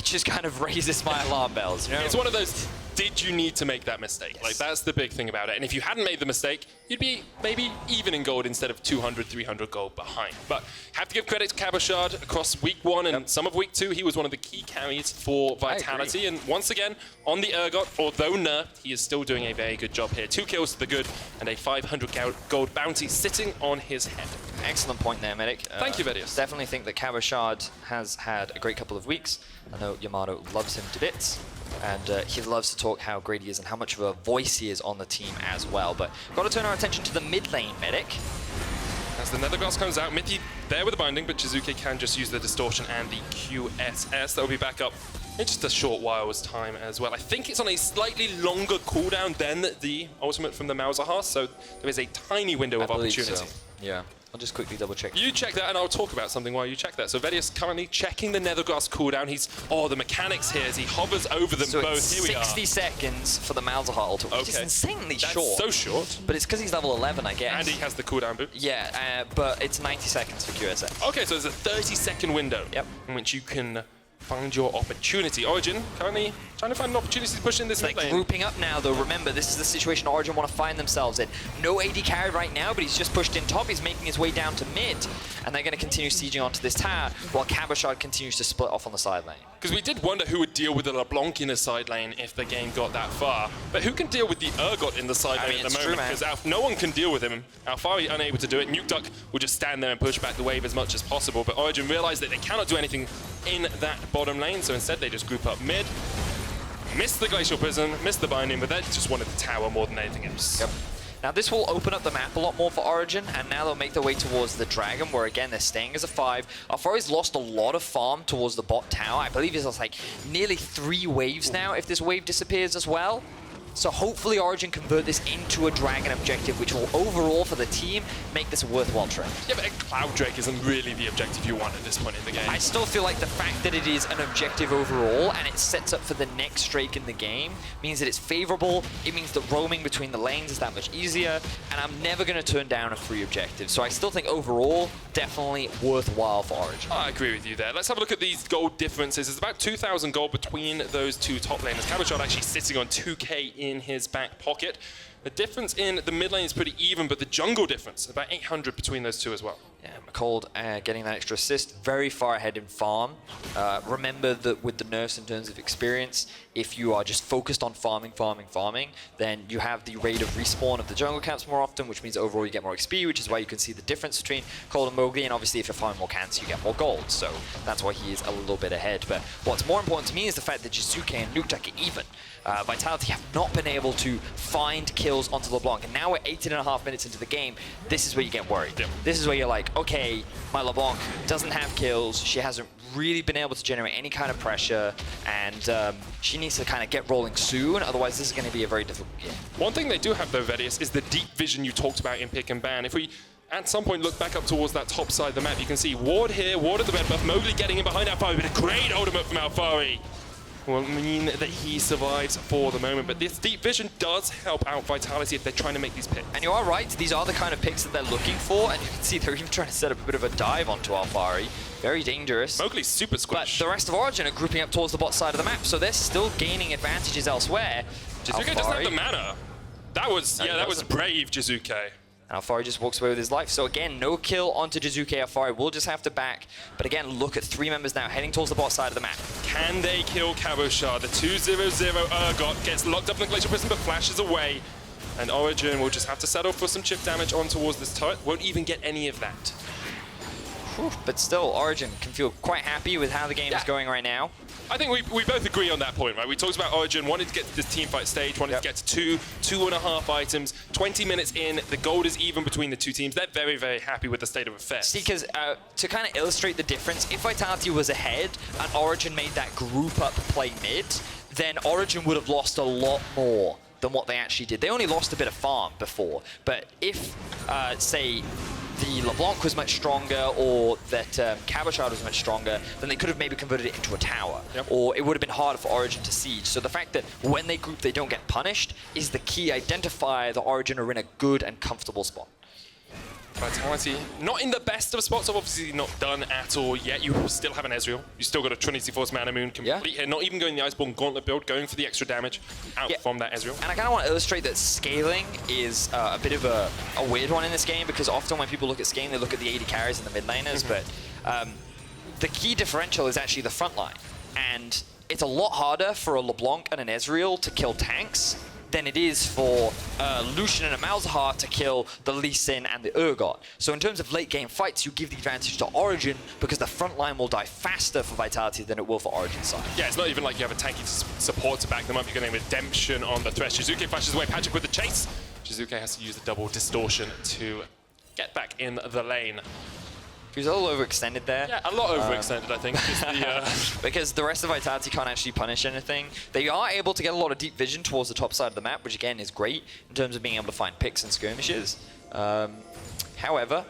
just kind of raises my alarm bells. You know? It's one of those, did you need to make that mistake? Yes. Like, that's the big thing about it. And if you hadn't made the mistake, you'd be maybe even in gold instead of 200, 300 gold behind. But have to give credit to Cabochard across week 1 and some of week 2. He was one of the key carries for Vitality. And once again, on the Urgot, although nerfed, he is still doing a very good job here. 2 kills to the good and a 500 gold bounty sitting on his head. Excellent point there, Medic. Thank you, Vedius. Definitely think that Cabochard has had a great couple of weeks. I know Yamato loves him to bits, and he loves to talk how great he is and how much of a voice he is on the team as well. But got to turn our attention to the mid lane, Medic. As the Nether Glass comes out, Mithy there with the binding, but Jiizuké can just use the distortion and the QSS. That will be back up in just a short while's time as well. I think it's on a slightly longer cooldown than the ultimate from the Malzahar, so there is a tiny window of opportunity. So. Yeah. I'll just quickly double check. You check that and I'll talk about something while you check that. So Vedius currently checking the Nethergrass cooldown. He's, the mechanics here as he hovers over them both. It's here we are. 60 seconds for the Malzahar ultimate, which is insanely short. That's so short. But it's because he's level 11, I guess. And he has the cooldown boot. Yeah, but it's 90 seconds for QSS. Okay, so there's a 30-second window in which you can find your opportunity. Origen currently trying to find an opportunity to push in this mid lane. Grouping up now, though. Remember, this is the situation Origen want to find themselves in. No AD carry right now, but he's just pushed in top. He's making his way down to mid. and they're going to continue sieging onto this tower while Cabochard continues to split off on the side lane. Because we did wonder who would deal with the Leblanc in the side lane if the game got that far. But who can deal with the Urgot in the side lane at the moment? Because no one can deal with him. Alphari unable to do it. Nukeduck will just stand there and push back the wave as much as possible. But Origen realized that they cannot do anything in that bottom lane, so instead they just group up mid. Missed the Glacial Prison, missed the binding, but they just wanted the tower more than anything else. Yep. Now this will open up the map a lot more for Origen, and now they'll make their way towards the Dragon, where again they're staying as a 5. Alphari's lost a lot of farm towards the bot tower. I believe he's lost like nearly 3 waves now if this wave disappears as well. So hopefully Origen convert this into a Dragon objective, which will overall for the team make this a worthwhile trade. Yeah, but a Cloud Drake isn't really the objective you want at this point in the game. I still feel like the fact that it is an objective overall and it sets up for the next Drake in the game means that it's favorable. It means that roaming between the lanes is that much easier, and I'm never going to turn down a free objective. So I still think overall, definitely worthwhile for Origen. I agree with you there. Let's have a look at these gold differences. There's about 2,000 gold between those two top laners. Cabochard actually sitting on 2k in his back pocket. The difference in the mid lane is pretty even, but the jungle difference, about 800 between those two as well. Yeah, Kold getting that extra assist, very far ahead in farm. Remember that with the nerfs in terms of experience, if you are just focused on farming, then you have the rate of respawn of the jungle camps more often, which means overall you get more XP, which is why you can see the difference between Kold and Mowgli, and obviously if you're farming more camps, you get more gold, so that's why he is a little bit ahead. But what's more important to me is the fact that Jiizuké and Nukeduck are even. Vitality have not been able to find kills onto LeBlanc, and now we're 18.5 minutes into the game. This is where you get worried. Yep. This is where you're like, okay, my LeBlanc doesn't have kills, she hasn't really been able to generate any kind of pressure, and she needs to kind of get rolling soon, otherwise this is going to be a very difficult game. One thing they do have though, Vedius, is the deep vision you talked about in pick and ban. If we at some point look back up towards that top side of the map, you can see Ward here, Ward at the red buff, Mowgli getting in behind Alphari, but a great ultimate from Alphari will mean that he survives for the moment, but this deep vision does help out Vitality if they're trying to make these picks. And you are right, these are the kind of picks that they're looking for, and you can see they're even trying to set up a bit of a dive onto Alphari. Very dangerous. Mowgli's super squish. But the rest of Origen are grouping up towards the bot side of the map, so they're still gaining advantages elsewhere. Jiizuké doesn't have the mana. That was, yeah, that was brave, Jiizuké. And Alphari just walks away with his life. So again, no kill onto Jiizuké. Alphari will just have to back. But again, look at 3 members now heading towards the bot side of the map. Can they kill Cabochard? The 2-0-0 Urgot gets locked up in the Glacial Prison but flashes away. And Origen will just have to settle for some chip damage on towards this turret. Won't even get any of that. Whew, but still, Origen can feel quite happy with how the game is going right now. I think we both agree on that point, right? We talked about Origen wanted to get to this teamfight stage, wanted to get to 2.5 items. 20 minutes in, the gold is even between the two teams. They're very, very happy with the state of affairs. See, because to kind of illustrate the difference, if Vitality was ahead and Origen made that group up play mid, then Origen would have lost a lot more than what they actually did. They only lost a bit of farm before, but if, say, the LeBlanc was much stronger, or that Cabochard was much stronger, then they could have maybe converted it into a tower. Or it would have been harder for Origen to siege. So the fact that when they group they don't get punished is the key identifier that Origen are in a good and comfortable spot. Vitality, not in the best of spots, obviously not done at all yet. You still have an Ezreal. You still got a Trinity Force Mana Moon complete here, not even going the Iceborne Gauntlet build, going for the extra damage out from that Ezreal. And I kind of want to illustrate that scaling is a bit of a weird one in this game, because often when people look at scaling, they look at the AD carries and the mid laners, but the key differential is actually the front line. And it's a lot harder for a LeBlanc and an Ezreal to kill tanks than it is for Lucian and a Malzahar to kill the Lee Sin and the Urgot. So in terms of late game fights, you give the advantage to Origen because the front line will die faster for Vitality than it will for Origen's side. Yeah, it's not even like you have a tanky support to back them up. You're getting redemption on the Thresh. Jiizuké flashes away Patrik with the chase. Jiizuké has to use the double distortion to get back in the lane. He was a little overextended there. Yeah, a lot overextended, I think. Because the rest of Vitality can't actually punish anything. They are able to get a lot of deep vision towards the top side of the map, which again is great in terms of being able to find picks and skirmishes. However,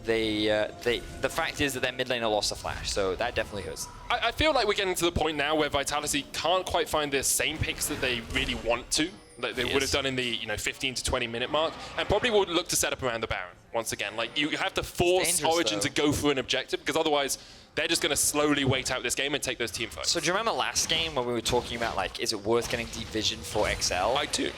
the fact is that their mid laner lost a flash, so that definitely hurts. I feel like we're getting to the point now where Vitality can't quite find the same picks that they really want to. Like they would have done in the 15 to 20 minute mark, and probably would look to set up around the Baron once again. Like you have to force Origen to go for an objective, because otherwise they're just going to slowly wait out this game and take those team fights. So do you remember last game when we were talking about, like, is it worth getting deep vision for XL? I do.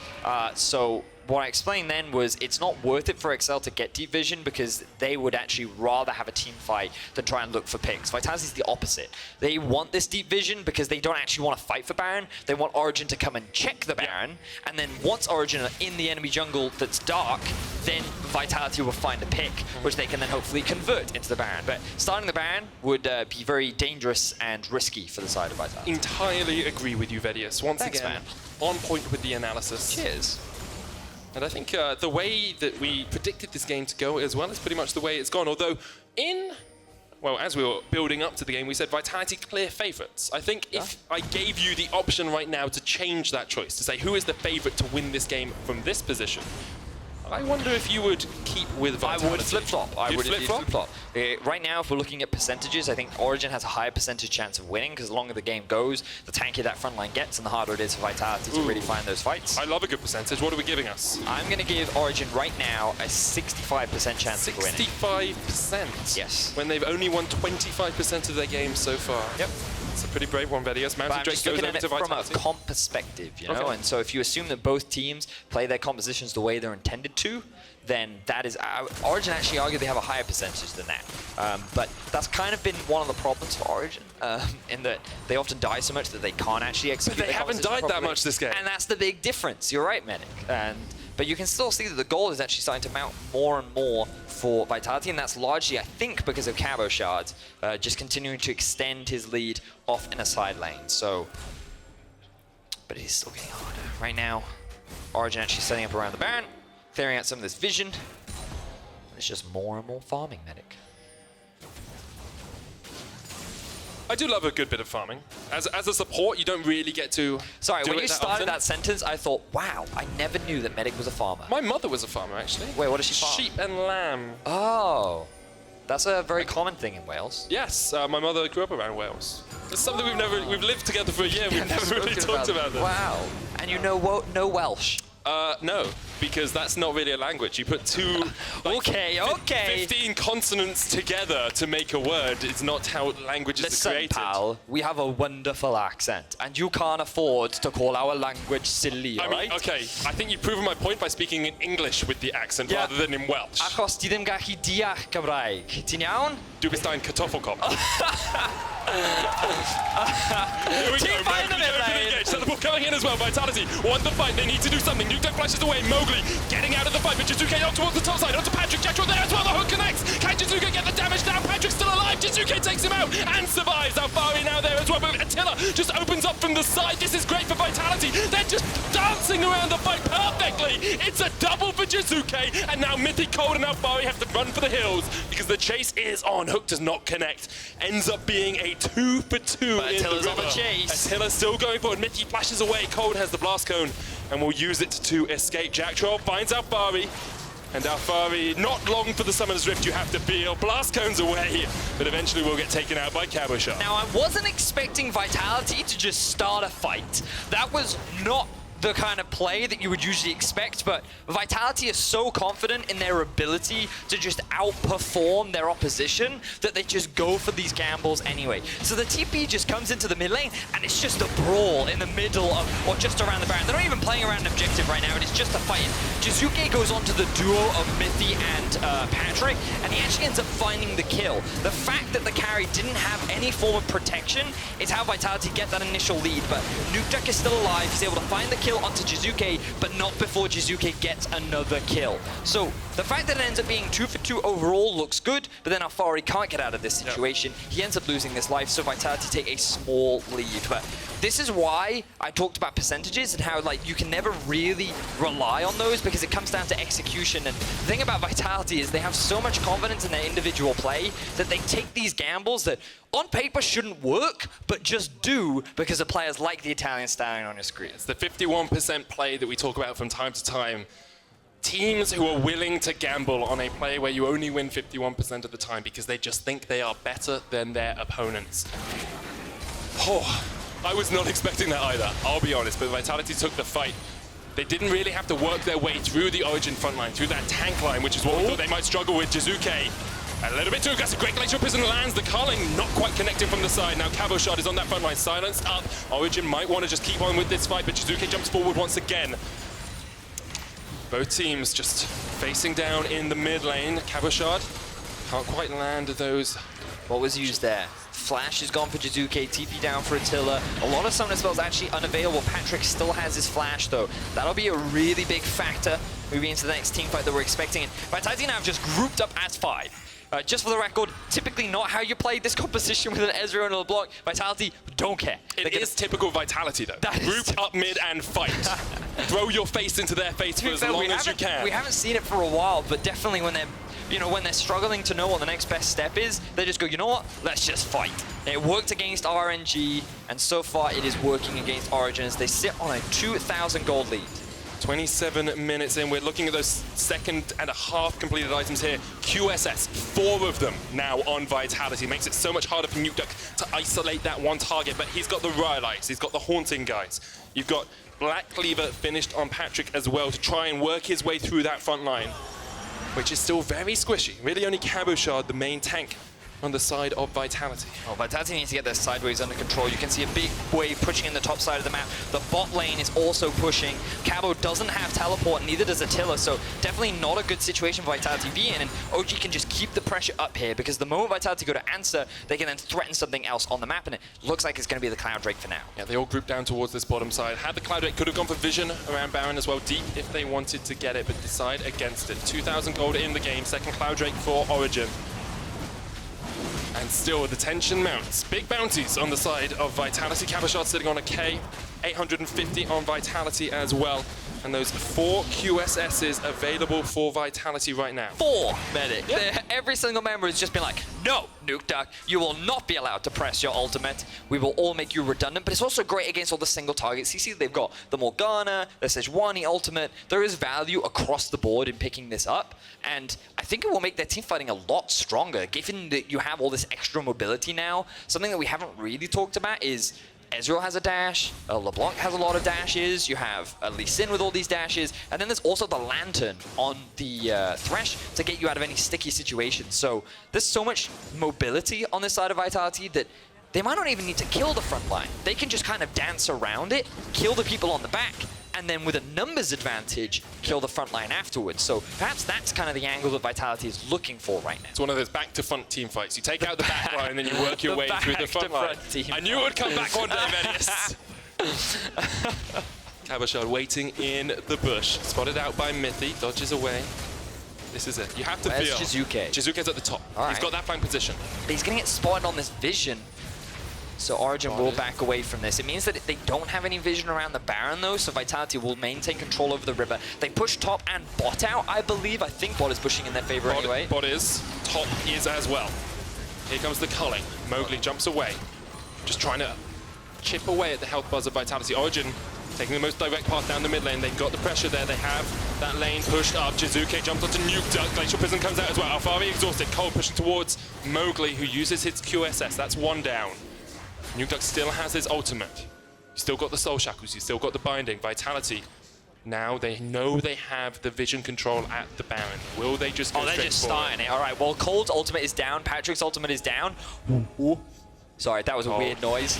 So what I explained then was it's not worth it for XL to get deep vision because they would actually rather have a team fight than try and look for picks. Vitality is the opposite. They want this deep vision because they don't actually want to fight for Baron. They want Origen to come and check the Baron, and then once Origen are in the enemy jungle that's dark, then Vitality will find a pick, which they can then hopefully convert into the Baron. But starting the Baron would be very dangerous and risky for the side of Vitality. Entirely agree with you, Vedius. Once Thanks, again, man. on point with the analysis. Cheers. And I think the way that we predicted this game to go as well is pretty much the way it's gone. Although well, as we were building up to the game, we said Vitality clear favourites. I think if I gave you the option right now to change that choice, to say who is the favourite to win this game from this position, I wonder if you would keep with Vitality. I would flip-flop. I would flip-flop? flip-flop. Right now, if we're looking at percentages, I think Origen has a higher percentage chance of winning because the longer the game goes, the tankier that front line gets and the harder it is for Vitality to really find those fights. I love a good percentage. What are we giving us? I'm going to give Origen right now a 65% chance of winning. 65%? Yes. When they've only won 25% of their games so far. Yep. It's a pretty brave one, Vedius. But I'm just looking at it from a comp perspective, you know? And so if you assume that both teams play their compositions the way they're intended to, then that is... Origen actually argue they have a higher percentage than that. But that's kind of been one of the problems for Origen, in that they often die so much that they can't actually execute. But they haven't died properly. that much this game. And that's the big difference. You're right, Medic. But you can still see that the goal is actually starting to mount more and more for Vitality, and that's largely, I think, because of Cabochard just continuing to extend his lead off in a side lane. So, but it is still getting harder. Right now, Origen actually setting up around the Baron, clearing out some of this vision. It's just more and more farming, Medic. I do love a good bit of farming. As a support, you don't really get to Sorry, do when it you that started often. that sentence, I thought, wow, I never knew that Medic was a farmer. My mother was a farmer, actually. Wait, what does she farm? Sheep and lamb. Oh, that's a very common thing in Wales. Yes, my mother grew up around Wales. It's something we've lived together for a year. We've never really talked about this. Wow, and you know no Welsh. No, because that's not really a language. You put two, like, Okay. 15 consonants together to make a word. It's not how languages Listen, are created. pal, we have a wonderful accent, and you can't afford to call our language silly, I mean, alright? okay, I think you've proven my point by speaking in English with the accent rather than in Welsh. Achos ti ddim gallu deall Cymraeg. Ti'n iawn? Du bist ein Kartoffelkopf. Here we go, Team fight in the mid lane. engaged. Teleport coming in as well. Vitality want the fight. They need to do something. Nukeduck flashes away. Mowgli getting out of the fight, but Jiizuké up towards the top side. Onto Patrik. Jactroll there as well. The hook connects. Can Jiizuké get the damage down? Patrik's still alive. Jiizuké takes him out and survives. Alphari now there as well, but Attila just opens up from the side. This is great for Vitality. They're just dancing around the fight perfectly. It's a double for Jiizuké, and now Mithy, Kold, and Alphari have to run for the hills because the chase is on. Hook does not connect. Ends up being a 2 for 2 But in Attila's the on the river. chase. Attila's still going forward. Mithy flashes away. Kold has the blast cone and will use it to escape. Jactroll finds Alphari. And Alphari, not long for the Summoner's Rift, you have to feel. Blast cones away, but eventually will get taken out by Cabochard. Now, I wasn't expecting Vitality to just start a fight. That was not the kind of play that you would usually expect, but Vitality is so confident in their ability to just outperform their opposition that they just go for these gambles anyway. So the TP just comes into the mid lane, and it's just a brawl in the middle of, or just around the Baron. They're not even playing around an objective right now, and it's just a fight. Jiizuké goes on to the duo of Mithy and Patrik, and he actually ends up finding the kill. The fact that the carry didn't have any form of protection is how Vitality get that initial lead, but Nukeduck is still alive. He's able to find the kill onto Jiizuké, but not before Jiizuké gets another kill. So the fact that it ends up being 2 for 2 overall looks good, but then Alphari can't get out of this situation. Yep. He ends up losing this life, so Vitality take a small lead. But this is why I talked about percentages and how, like, you can never really rely on those because it comes down to execution. And the thing about Vitality is they have so much confidence in their individual play that they take these gambles that on paper shouldn't work, but just do because of players like the Italian Stallion on your screen. It's the 51% play that we talk about from time to time. Teams who are willing to gamble on a play where you only win 51% of the time because they just think they are better than their opponents. Oh, I was not expecting that either, I'll be honest, but Vitality took the fight. They didn't really have to work their way through the Origen front line, through that tank line, which is what we thought they might struggle with. Jiizuké, a little bit too aggressive. Great Glacial Prison lands. The Carling not quite connecting from the side. Now Cabochard is on that front line, silenced up. Origen might want to just keep on with this fight, but Jiizuké jumps forward once again. Both teams just facing down in the mid lane. Cabochard can't quite land those. What was used there? Flash is gone for Jiizuké, TP down for Attila. A lot of summoner spells actually unavailable. Patrik still has his flash though. That'll be a really big factor moving into the next team fight that we're expecting. And VITality now have just grouped up as 5. Just for the record, typically not how you play this composition with an Ezreal and a LeBlanc. VITality don't care. It is typical VITality though. Group up mid and fight. Throw your face into their face for as long as you can. We haven't seen it for a while, but definitely when they're when they're struggling to know what the next best step is, they just go, you know what, let's just fight. It worked against RNG, and so far it is working against Origen as they sit on a 2,000 gold lead. 27 minutes in, we're looking at those 2.5 completed items here. QSS, 4 of them now on VITality. Makes it so much harder for Nukeduck to isolate that one target, but he's got the Rhylites, he's got the Haunting guys. You've got Black Cleaver finished on Patrik as well to try and work his way through that front line, which is still very squishy. Really only Cabochard, the main tank, on the side of VITality. Oh, VITality needs to get their sideways under control. You can see a big wave pushing in the top side of the map. The bot lane is also pushing. Cabo doesn't have teleport, neither does Attila, so definitely not a good situation for VITality to be in, and OG can just keep the pressure up here, because the moment VITality go to answer, they can then threaten something else on the map, and it looks like it's going to be the Cloud Drake for now. Yeah, they all group down towards this bottom side. Had the Cloud Drake, could have gone for Vision around Baron as well, deep if they wanted to get it, but decide against it. 2,000 gold in the game, second Cloud Drake for Origen. And still the tension mounts. Big bounties on the side of VITality. Cabochard sitting on a K. 850 on VITality as well. And those 4 QSSs available for VITality right now. 4 medic. Yep. Every single member has just been like, no, Nukeduck, you will not be allowed to press your ultimate. We will all make you redundant. But it's also great against all the single targets. You see they've got the Morgana, the Sejuani ultimate. There is value across the board in picking this up. And I think it will make their team fighting a lot stronger, given that you have all this extra mobility now. Something that we haven't really talked about is Ezreal has a dash, LeBlanc has a lot of dashes, you have Lee Sin with all these dashes, and then there's also the Lantern on the Thresh to get you out of any sticky situations. So there's so much mobility on this side of VITality that they might not even need to kill the front line. They can just kind of dance around it, kill the people on the back, and then with a numbers advantage, kill the front line afterwards. So perhaps that's kind of the angle that VITality is looking for right now. It's one of those back-to-front team fights. You take out the back line, and then you work your way through the front line. I knew it would come back one day, Vedius. Cabochard waiting in the bush. Spotted out by Mithy, dodges away. This is it. You have to feel. Jiizuké? Jiizuké's at the top. He's got that flank position. But he's going to get spotted on this vision. So Origen will back away from this. It means that they don't have any vision around the Baron though, so VITality will maintain control over the river. They push top and bot out, I believe. I think bot is pushing in their favor anyway. Bot is. Top is as well. Here comes the culling. Mowgli jumps away. Just trying to chip away at the health buzz of VITality. Origen taking the most direct path down the mid lane. They've got the pressure there. They have that lane pushed up. Jiizuké jumps onto Nukeduck. Glacial Prison comes out as well. Alphari exhausted. Kold pushing towards Mowgli, who uses his QSS. That's 1 down. Nukeduck still has his ultimate. He's still got the Soul Shackles, he's still got the Binding. VITality, now they know they have the vision control at the Baron. Will they just go straight forward? They're just starting it. All right, well, Kold's ultimate is down. Patrick's ultimate is down. Ooh. Sorry, that was a weird noise.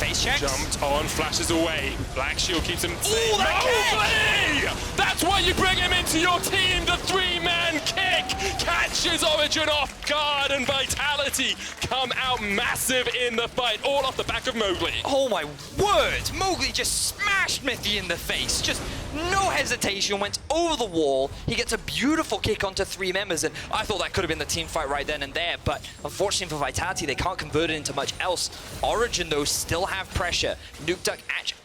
Face checks. Jumped on, flashes away. Black Shield keeps him safe. Mowgli! That's why you bring him into your team. The 3-man kick catches Origen off guard, and VITality come out massive in the fight, all off the back of Mowgli. Oh my word! Mowgli just smashed Mithy in the face. Just no hesitation, went over the wall. He gets a beautiful kick onto 3 members, and I thought that could have been the team fight right then and there, but unfortunately for VITality, they can't convert it into much else. Origen, though, still have pressure. Nukeduck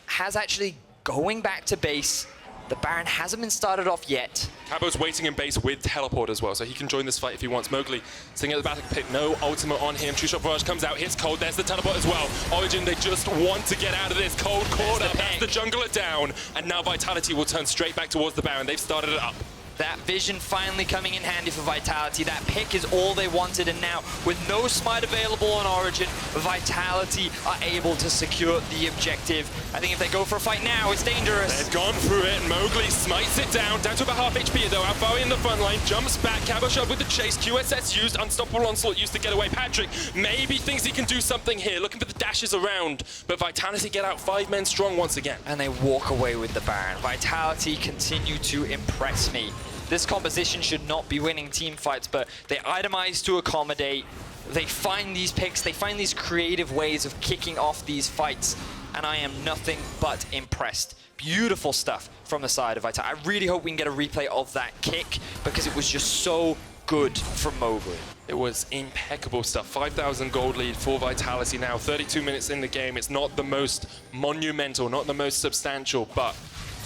has actually going back to base. The Baron hasn't been started off yet. Cabo's waiting in base with teleport as well, so he can join this fight if he wants. Mowgli sitting at the back of the pit, no ultimate on him. True Shot Barrage comes out, hits Kold, there's the teleport as well. Origen, they just want to get out of this. Kold caught up, that's the jungler down, and now VITality will turn straight back towards the Baron. They've started it up. That vision finally coming in handy for Vitality. That pick is all they wanted, and now with no smite available on Origen, Vitality are able to secure the objective. I think if they go for a fight now, it's dangerous. They've gone through it, and Mowgli smites it down to about half HP though. Alphari in the front line, jumps back, Cabochard with the chase, QSS used, Unstoppable Onslaught used to get away. Patrik maybe thinks he can do something here, looking for the dashes around, but Vitality get out 5 men strong once again. And they walk away with the Baron. Vitality continue to impress me. This composition should not be winning team fights, but they itemize to accommodate. They find these picks, they find these creative ways of kicking off these fights, and I am nothing but impressed. Beautiful stuff from the side of Vitality. I really hope we can get a replay of that kick, because it was just so good from Mowgli. It was impeccable stuff. 5,000 gold lead for Vitality now. 32 minutes in the game. It's not the most monumental, not the most substantial, but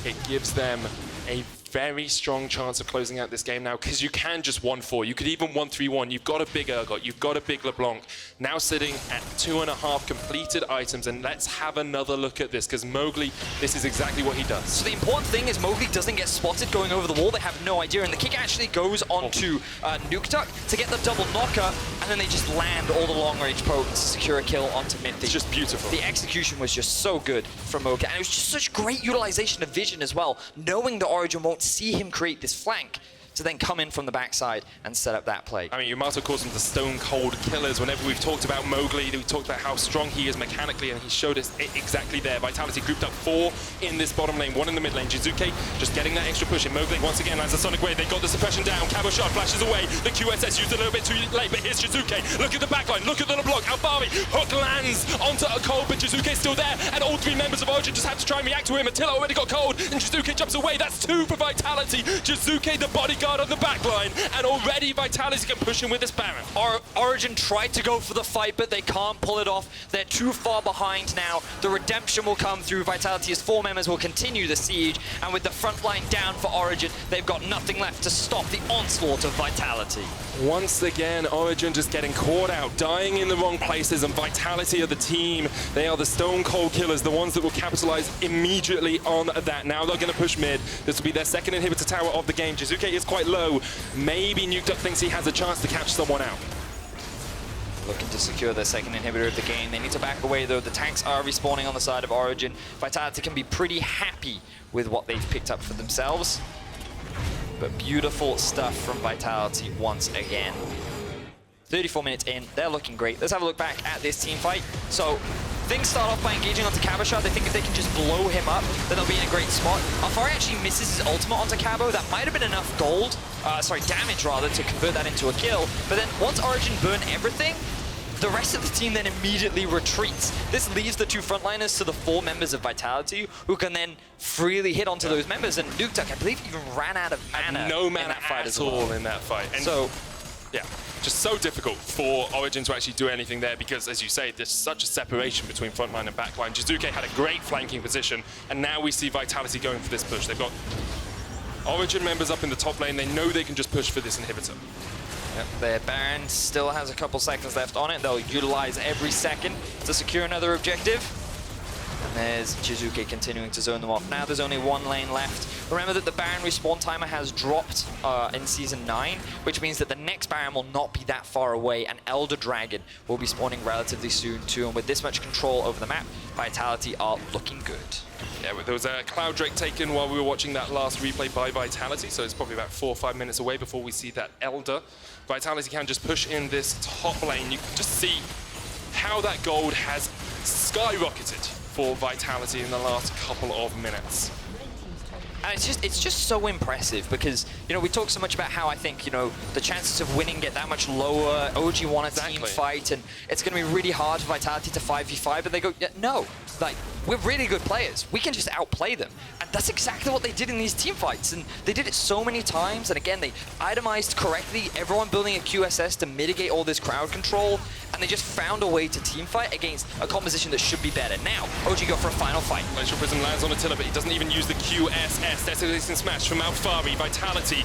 it gives them a very strong chance of closing out this game now, because you can just 1-4. You could even 1-3-1. You've got a big Urgot. You've got a big Leblanc. Now sitting at 2.5 completed items, and let's have another look at this, because Mowgli, this is exactly what he does. So the important thing is Mowgli doesn't get spotted going over the wall. They have no idea, and the kick actually goes onto Nukeduck to get the double knocker, and then they just land all the long-range pokes to secure a kill onto Mithy. It's just beautiful. The execution was just so good from Mowgli, and it was just such great utilization of vision as well, knowing the Origen won't see him create this flank to then come in from the backside and set up that play. I mean, you might have called them the stone cold killers. Whenever we've talked about Mowgli, we talked about how strong he is mechanically, and he showed us it exactly there. Vitality grouped up 4 in this bottom lane, 1 in the mid lane. Jiizuké just getting that extra push in. Mowgli once again lands a Sonic Wave. They got the suppression down. Cabochard flashes away. The QSS used a little bit too late, but here's Jiizuké. Look at the backline. Look at the Leblanc. Alphari hook lands onto a Kold, but Jiizuké's still there, and all 3 members of Origen just have to try and react to him. Attila already got Kold, and Jiizuké jumps away. That's 2 for Vitality. Jiizuké, the bodyguard on the backline, and already Vitality can push him with this Baron. Origen tried to go for the fight, but they can't pull it off. They're too far behind now. The redemption will come through. Vitality's 4 members will continue the siege, and with the front line down for Origen, they've got nothing left to stop the onslaught of Vitality. Once again, Origen just getting caught out, dying in the wrong places, and Vitality are the team. They are the stone cold killers, the ones that will capitalize immediately on that. Now they're going to push mid. This will be their second inhibitor tower of the game. Jiizuké is quite low. Maybe Nukeduck thinks he has a chance to catch someone out. Looking to secure their second inhibitor of the game. They need to back away though. The tanks are respawning on the side of Origen. Vitality can be pretty happy with what they've picked up for themselves. But beautiful stuff from Vitality once again. 34 minutes in, they're looking great. Let's have a look back at this team fight. So things start off by engaging onto Cabochard. They think if they can just blow him up, then they'll be in a great spot. Alphari actually misses his ultimate onto Cabo. That might have been enough damage rather, to convert that into a kill. But then once Origen burn everything, the rest of the team then immediately retreats. This leaves the 2 frontliners to the 4 members of Vitality, who can then freely hit onto those members. And Nukeduck, I believe, even ran out of mana. No mana in that fight at all in that fight. And so, yeah, just so difficult for Origen to actually do anything there, because, as you say, there's such a separation between frontline and backline. Jiizuké had a great flanking position, and now we see Vitality going for this push. They've got Origen members up in the top lane. They know they can just push for this inhibitor. yep, their Baron still has a couple seconds left on it. They'll utilize every second to secure another objective. And there's Jiizuké continuing to zone them off. Now there's only 1 lane left. Remember that the Baron respawn timer has dropped in Season 9, which means that the next Baron will not be that far away, and Elder Dragon will be spawning relatively soon too. And with this much control over the map, Vitality are looking good. Yeah, there was a Cloud Drake taken while we were watching that last replay by Vitality, so it's probably about 4 or 5 minutes away before we see that Elder. Vitality can just push in this top lane. You can just see how that gold has skyrocketed for Vitality in the last couple of minutes. And it's just so impressive, because, you know, we talk so much about how I think, you know, the chances of winning get that much lower. OG won a team fight, and it's going to be really hard for Vitality to 5v5, but they go, yeah, no, like, we're really good players. We can just outplay them. And that's exactly what they did in these team fights, and they did it so many times, and again, they itemized correctly, everyone building a QSS to mitigate all this crowd control, and they just found a way to team fight against a composition that should be better. Now, OG go for a final fight. Glacial Prism lands on Attila, but he doesn't even use the QSS. Escalation smash from Alphari. Vitality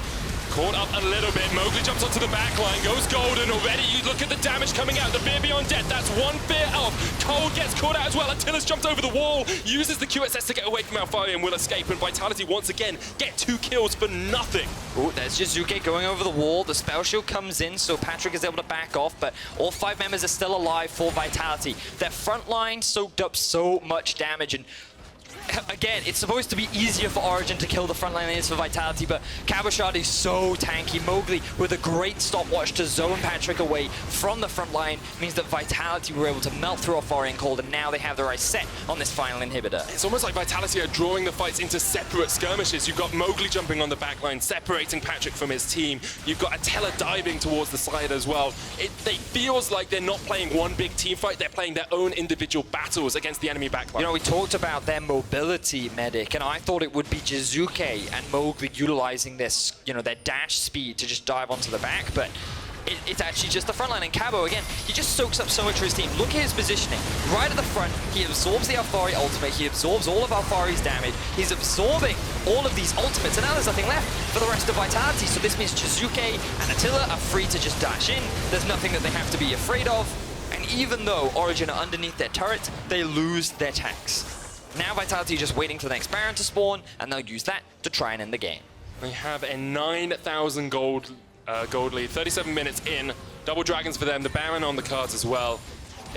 caught up a little bit. Mowgli jumps onto the back line, goes golden already. You look at the damage coming out. The fear beyond death. That's 1 fear off. Kold gets caught out as well. Attila's jumped over the wall, uses the QSS to get away from Alphari and will escape. And Vitality once again get 2 kills for nothing. Oh, there's Jiizuké going over the wall. The spell shield comes in, so Patrik is able to back off, but all 5 members are still alive for Vitality. Their front line soaked up so much damage, and again, it's supposed to be easier for Origen to kill the front line than it is for Vitality, but Cabochard is so tanky. Mowgli with a great stopwatch to zone Patrik away from the front line means that Vitality were able to melt through Alphari and Kold, and now they have their eyes set on this final inhibitor. It's almost like Vitality are drawing the fights into separate skirmishes. You've got Mowgli jumping on the back line, separating Patrik from his team. You've got Attila diving towards the side as well. It feels like they're not playing one big team fight, they're playing their own individual battles against the enemy backline. You know, we talked about their mobility, Medic, and I thought it would be Jiizuké and Mowgli utilizing this, you know, their dash speed to just dive onto the back, but it's actually just the front line. And Cabo, again, he just soaks up so much for his team. Look at his positioning. Right at the front, he absorbs the Alphari ultimate, he absorbs all of Alphari's damage, he's absorbing all of these ultimates, and now there's nothing left for the rest of Vitality, so this means Jiizuké and Attila are free to just dash in. There's nothing that they have to be afraid of, and even though Origen are underneath their turret, they lose their tanks. Now Vitality just waiting for the next Baron to spawn, and they'll use that to try and end the game. We have a 9,000 gold lead, 37 minutes in. Double dragons for them, the Baron on the cards as well.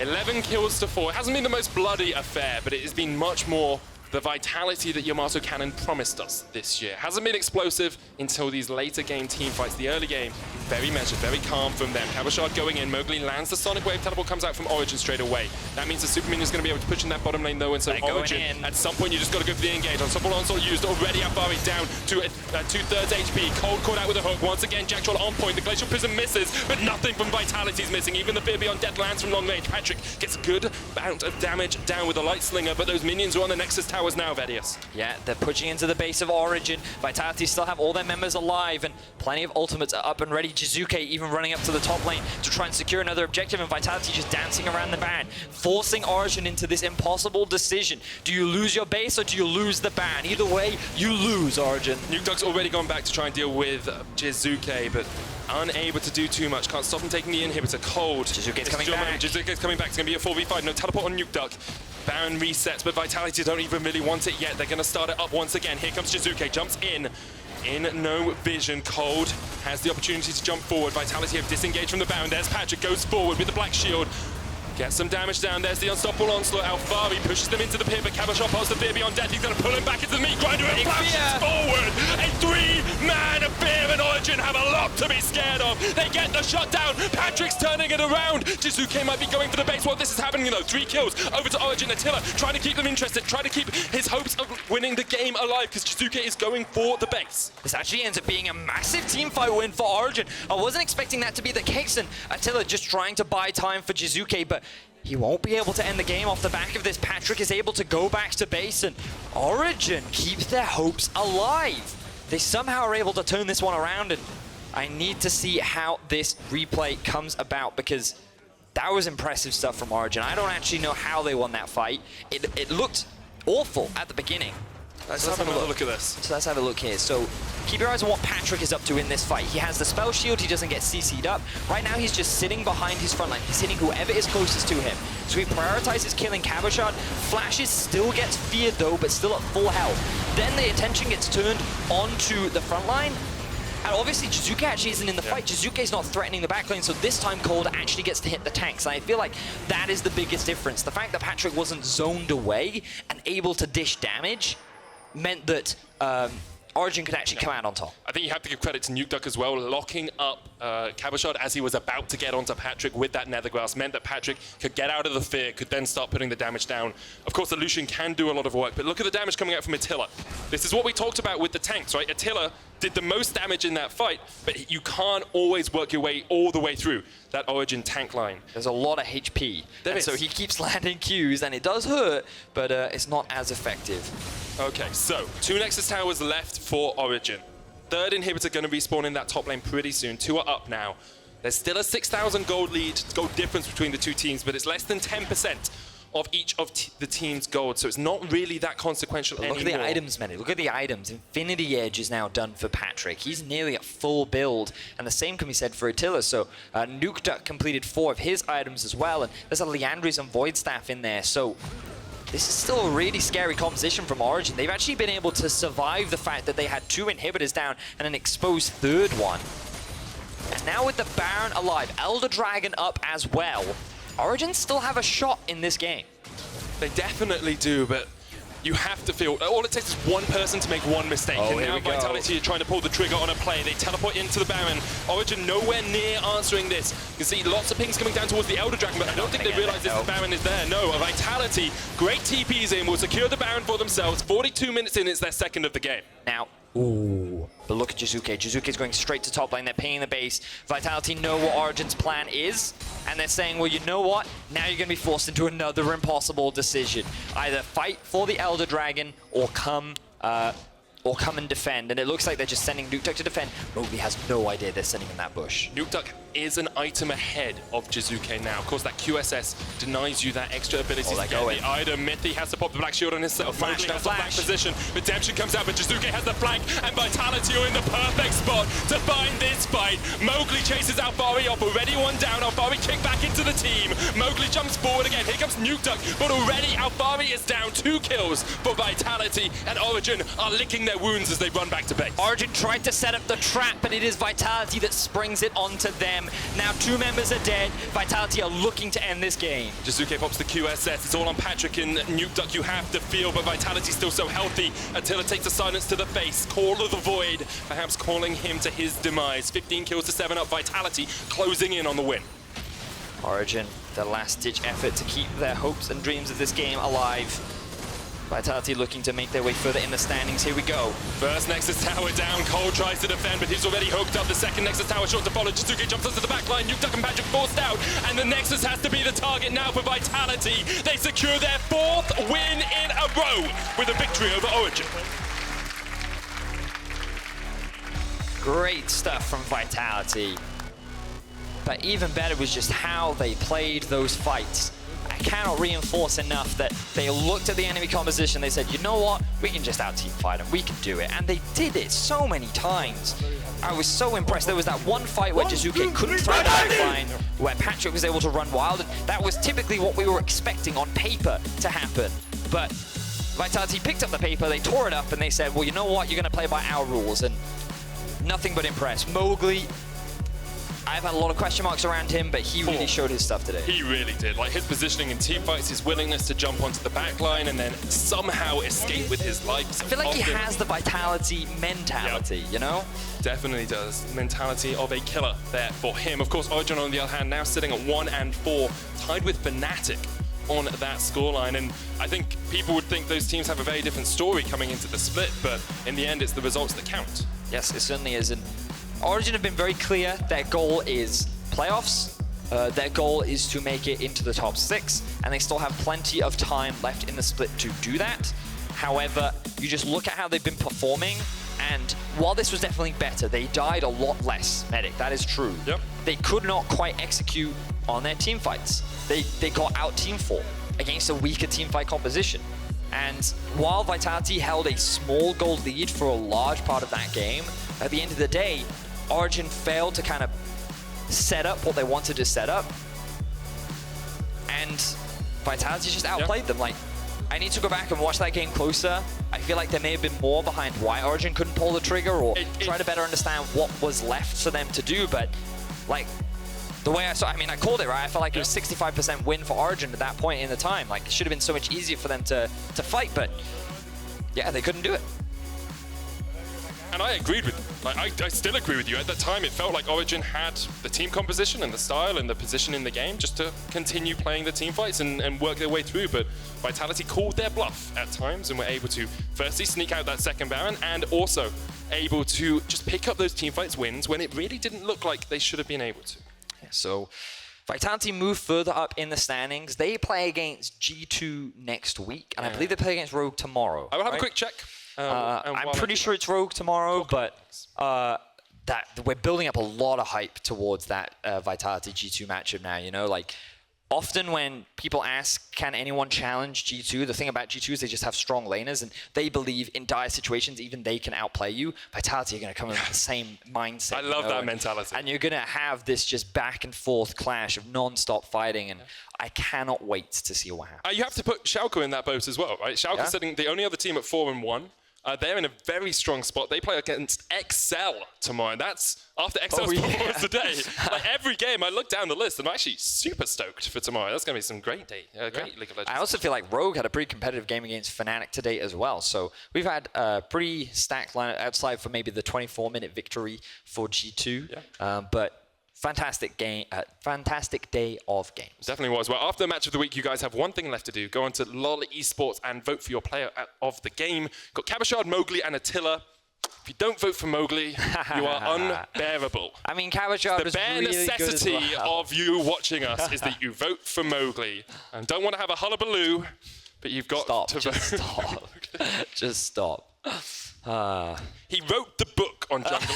11 kills to 4. It hasn't been the most bloody affair, but it has been much more the Vitality that Yamato Cannon promised us this year. Hasn't been explosive until these later game team fights. The early game, very measured, very calm from them. Cabochard going in, Mowgli lands the Sonic Wave, teleport comes out from Origen straight away. That means the Super Minion is going to be able to push in that bottom lane though, and so Origen, at some point you just got to go for the engage. Ensemble Onslaught used already, Alphari down to 2/3 HP. Kold caught out with a hook. Once again, Jactroll on point. The Glacial Prism misses, but nothing from Vitality's missing. Even the Fear Beyond Death lands from long range. Patrik gets a good amount of damage down with the Light Slinger, but those minions are on the Nexus towers now, Vedius. Yeah, they're pushing into the base of Origen. Vitality still have all their members alive, and plenty of ultimates are up and ready. Jiizuké even running up to the top lane to try and secure another objective, and Vitality just dancing around the ban, forcing Origen into this impossible decision. Do you lose your base or do you lose the ban? Either way, you lose, Origen. Nukeduck's already gone back to try and deal with Jiizuké, but unable to do too much. Can't stop him taking the inhibitor. Kold. Jiizuké's coming back. Jiizuké's coming back. It's going to be a 4v5. No teleport on Nukeduck. Baron resets, but Vitality don't even really want it yet. They're going to start it up once again. Here comes Jiizuké. Jumps in no vision. Kold has the opportunity to jump forward. Vitality have disengaged from the Baron. There's Patrik. Goes forward with the Black Shield. Gets some damage down. There's the Unstoppable Onslaught. Alphari pushes them into the pit, but Cabochard past the Fear Beyond Death. He's going to pull him back into the meat grinder and flashes forward. A 3-man affair, and Origen have a lot to be scared of. They get the shot down. Patrik's turning it around. Jiizuké might be going for the base while this is happening, you know. 3 kills over to Origen. Attila trying to keep them interested, trying to keep his hopes of winning the game alive, because Jiizuké is going for the base. This actually ends up being a massive teamfight win for Origen. I wasn't expecting that to be the case, and Attila just trying to buy time for Jiizuké, but he won't be able to end the game off the back of this. Patrik is able to go back to base, and Origen keeps their hopes alive. They somehow are able to turn this one around, and I need to see how this replay comes about, because that was impressive stuff from Origen. I don't actually know how they won that fight. It looked awful at the beginning. Let's have another look at this. So let's have a look here. So keep your eyes on what Patrik is up to in this fight. He has the spell shield, he doesn't get CC'd up. Right now he's just sitting behind his front line. He's hitting whoever is closest to him. So he prioritizes killing Cabochard. Flashes still gets feared though, but still at full health. Then the attention gets turned onto the front line. And obviously Jiizuké actually isn't in the fight. Jiizuké's not threatening the backlane, so this time Kold actually gets to hit the tanks. And I feel like that is the biggest difference. The fact that Patrik wasn't zoned away and able to dish damage meant that Origen could actually come out on top. I think you have to give credit to Nukeduck as well. Locking up Cabochard as he was about to get onto Patrik with that Nethergrass meant that Patrik could get out of the fear, could then start putting the damage down. Of course, the Lucian can do a lot of work, but look at the damage coming out from Attila. This is what we talked about with the tanks, right? Attila did the most damage in that fight, but you can't always work your way all the way through that Origen tank line. There's a lot of HP, so he keeps landing Qs, and it does hurt, but it's not as effective. Okay, so 2 Nexus towers left for Origen. 3rd inhibitor going to respawn in that top lane pretty soon. 2 are up now. There's still a 6,000 gold difference between the two teams, but it's less than 10%. of each of the team's gold, so it's not really that consequential anymore. Look at the items, man. Look at the items. Infinity Edge is now done for Patrik. He's nearly at full build, and the same can be said for Attila. So Nukeduck completed 4 of his items as well, and there's a Liandry's and Void Staff in there. So this is still a really scary composition from Origen. They've actually been able to survive the fact that they had 2 inhibitors down and an exposed 3rd one. And now with the Baron alive, Elder Dragon up as well, Origen still have a shot in this game. They definitely do, but you have to feel, all it takes is one person to make one mistake. Oh, and now Vitality are trying to pull the trigger on a play. They teleport into the Baron. Origen nowhere near answering this. You can see lots of pings coming down towards the Elder Dragon, but I don't think they realize this Baron is there. No, Vitality, great TPs in, will secure the Baron for themselves. 42 minutes in, it's their second of the game. Now, but look at Jiizuké. Jiizuké's going straight to top lane. They're pinging the base. Vitality know what Origen's plan is, and they're saying, well, you know what? Now you're going to be forced into another impossible decision. Either fight for the Elder Dragon or come and defend. And it looks like they're just sending Nukeduck to defend. Mowgli has no idea they're sending in that bush. Nukeduck is an item ahead of Jiizuké now. Of course, that QSS denies you that extra ability to get the item. Mithy has to pop the black shield on himself. Mowgli has the flank position. Redemption comes out, but Jiizuké has the flank, and Vitality are in the perfect spot to find this fight. Mowgli chases Alphari off, already one down. Alphari kicked back into the team. Mowgli jumps forward again. Here comes Nukeduck, but already Alphari is down. 2 kills for Vitality, and Origen are licking their wounds as they run back to base. Origen tried to set up the trap, but it is Vitality that springs it onto them. Now 2 members are dead. Vitality are looking to end this game. Jiizuké pops the QSS. It's all on Patrik and Nukeduck. You have to feel, but Vitality's still so healthy. Attila takes a silence to the face. Call of the Void, perhaps calling him to his demise. 15 kills to 7 up. Vitality closing in on the win. Origen, the last-ditch effort to keep their hopes and dreams of this game alive. Vitality looking to make their way further in the standings. Here we go. First Nexus Tower down. Kold tries to defend, but he's already hooked up. The second Nexus Tower short to follow. Jiizuké jumps onto the back line. Nukeduck and Patrik forced out. And the Nexus has to be the target now for Vitality. They secure their 4th win in a row with a victory over Origen. Great stuff from Vitality. But even better was just how they played those fights. I cannot reinforce enough that they looked at the enemy composition, they said, you know what, we can just out-team fight them, we can do it. And they did it so many times. I was so impressed. There was that one fight where Jiizuké couldn't throw the backline, where Patrik was able to run wild. And that was typically what we were expecting on paper to happen. But Vitality picked up the paper, they tore it up, and they said, well, you know what, you're going to play by our rules. And nothing but impressed. Mowgli, I've had a lot of question marks around him, but he really showed his stuff today. He really did. Like his positioning in team fights, his willingness to jump onto the back line and then somehow escape with his life. So I feel like he has the Vitality mentality, you know? Definitely does. Mentality of a killer there for him. Of course, Origen on the other hand now sitting at 1 and 4, tied with Fnatic on that scoreline. And I think people would think those teams have a very different story coming into the split, but in the end, it's the results that count. Yes, it certainly is. And Origen have been very clear. Their goal is playoffs. Their goal is to make it into the top 6, and they still have plenty of time left in the split to do that. However, you just look at how they've been performing, and while this was definitely better, they died a lot less, Medic. That is true. Yep. They could not quite execute on their team fights. They got out-team fought against a weaker team fight composition. And while Vitality held a small gold lead for a large part of that game, at the end of the day, Origen failed to kind of set up what they wanted to set up, and Vitality just outplayed them. Like, I need to go back and watch that game closer. I feel like there may have been more behind why Origen couldn't pull the trigger, or try to better understand what was left for them to do. But like the way I saw, I mean, I called it right. I felt like it was 65% win for Origen at that point in the time. Like, it should have been so much easier for them to fight, but yeah, they couldn't do it. And I agreed with them. Like, I still agree with you. At that time, it felt like Origen had the team composition and the style and the position in the game just to continue playing the team fights and work their way through. But Vitality called their bluff at times and were able to firstly sneak out that second Baron, and also able to just pick up those team fights wins when it really didn't look like they should have been able to. So Vitality move further up in the standings. They play against G2 next week, and I believe they play against Rogue tomorrow. I will have a quick check. I'm pretty sure it's Rogue tomorrow, but that we're building up a lot of hype towards that Vitality G2 matchup now. You know, like often when people ask, can anyone challenge G2, the thing about G2 is they just have strong laners, and they believe in dire situations, even they can outplay you. Vitality are going to come in with the same mindset. I love that mentality. And you're going to have this just back and forth clash of non-stop fighting, and I cannot wait to see what happens. You have to put Schalke in that boat as well, right? Schalke's sitting the only other team at 4-1. They're in a very strong spot. They play against Excel tomorrow. And that's after Excel's performance today. Like every game, I look down the list and I'm actually super stoked for tomorrow. That's going to be some great day. Great League of Legends. I also feel like Rogue had a pretty competitive game against Fnatic today as well. So we've had a pretty stacked lineup outside for maybe the 24-minute victory for G2. But fantastic game, fantastic day of games. Definitely was. Well, after the match of the week, you guys have one thing left to do. Go on to LOL Esports and vote for your player of the game. Got Cabochard, Mowgli, and Attila. If you don't vote for Mowgli, you are unbearable. I mean, Cabochard was really good. The bare necessity of you watching us is that you vote for Mowgli. And don't want to have a hullabaloo, but you've got to vote. Stop. Just stop. He wrote the book on jungle.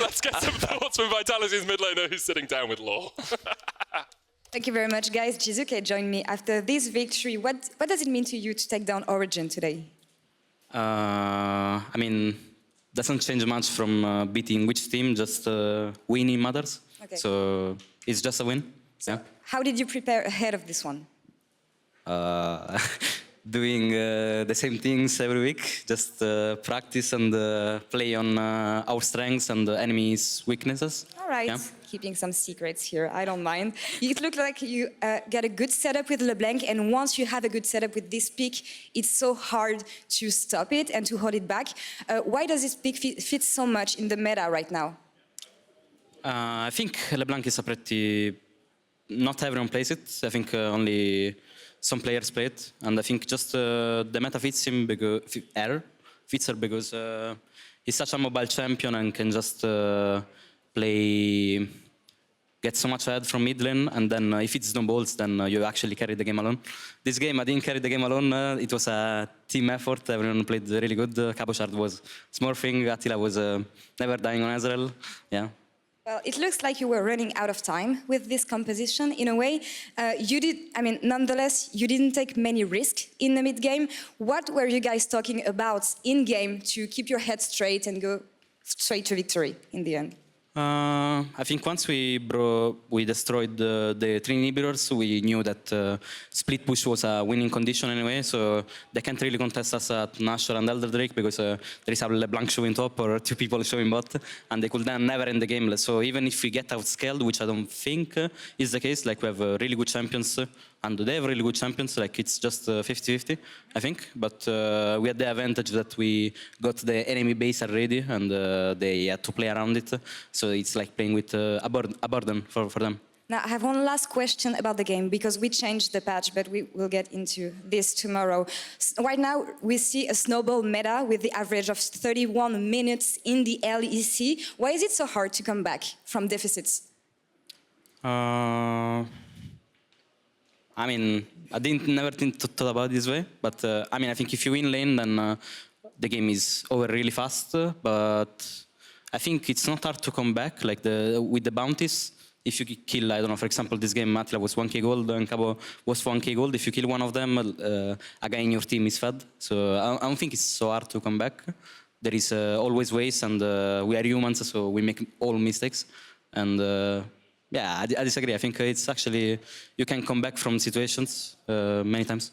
Let's get some thoughts from Vitality's mid laner who's sitting down with Laure. Thank you very much, guys. Jiizuké joined me after this victory. What does it mean to you to take down Origen today? I mean, doesn't change much from beating which team, just winning matters. Okay. So it's just a win. So how did you prepare ahead of this one? Doing the same things every week, just practice and play on our strengths and the enemy's weaknesses. All right, keeping some secrets here, I don't mind. It looked like you got a good setup with Leblanc, and once you have a good setup with this pick, it's so hard to stop it and to hold it back. Why does this pick fit so much in the meta right now? I think Leblanc is a pretty... Not everyone plays it. I think only some players play it, and I think just the meta fits him because fits her because he's such a mobile champion and can just play, get so much ahead from mid lane, and then if it's snowballs, then you actually carry the game alone. This game I didn't carry the game alone. It was a team effort. Everyone played really good. Cabochard was smurfing. Attila was never dying on Ezreal. Yeah. Well, it looks like you were running out of time with this composition, in a way. Nonetheless, you didn't take many risks in the mid-game. What were you guys talking about in-game to keep your head straight and go straight to victory in the end? I think once we destroyed the three inhibitors, we knew that split push was a winning condition anyway, so they can't really contest us at Nashor and Elder Drake because there is a LeBlanc showing top or two people showing bot, and they could then never end the game. So even if we get outscaled, which I don't think is the case, like we have really good champions, and they have really good champions, like it's just 50-50, I think. But we had the advantage that we got the enemy base already, and they had to play around it. So it's like playing with a burden for them. Now, I have one last question about the game, because we changed the patch, but we will get into this tomorrow. Right now, we see a snowball meta with the average of 31 minutes in the LEC. Why is it so hard to come back from deficits? I mean, I never thought about it this way, but I mean, I think if you win lane, then the game is over really fast. But I think it's not hard to come back, like with the bounties. If you kill, I don't know, for example, this game, Attila was 1k gold and Cabo was 1k gold. If you kill one of them, a guy in your team is fed. So I don't think it's so hard to come back. There is always ways, and we are humans, so we make all mistakes. And yeah, I disagree. I think it's actually, you can come back from situations many times.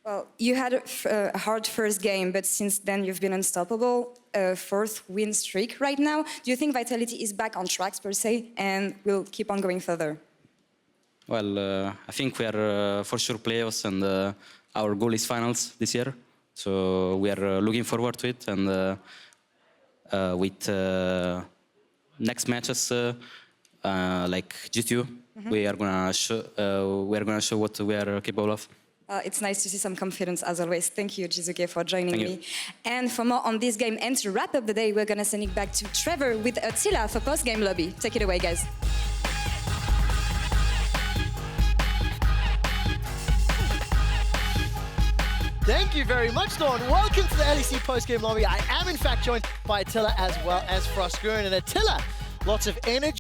Well, you had a hard first game, but since then you've been unstoppable. Fourth win streak right now. Do you think Vitality is back on tracks per se and will keep on going further? Well, I think we are for sure playoffs, and our goal is finals this year. So we are looking forward to it, and with next matches like G2, we are gonna show what we are capable of. It's nice to see some confidence, as always. Thank you, Jiizuké, for joining me. And for more on this game, and to wrap up the day, we're going to send it back to Trevor with Attila for post-game lobby. Take it away, guys. Thank you very much, Dawn. Welcome to the LEC post-game lobby. I am, in fact, joined by Attila as well as Froskuren. And Attila, lots of energy.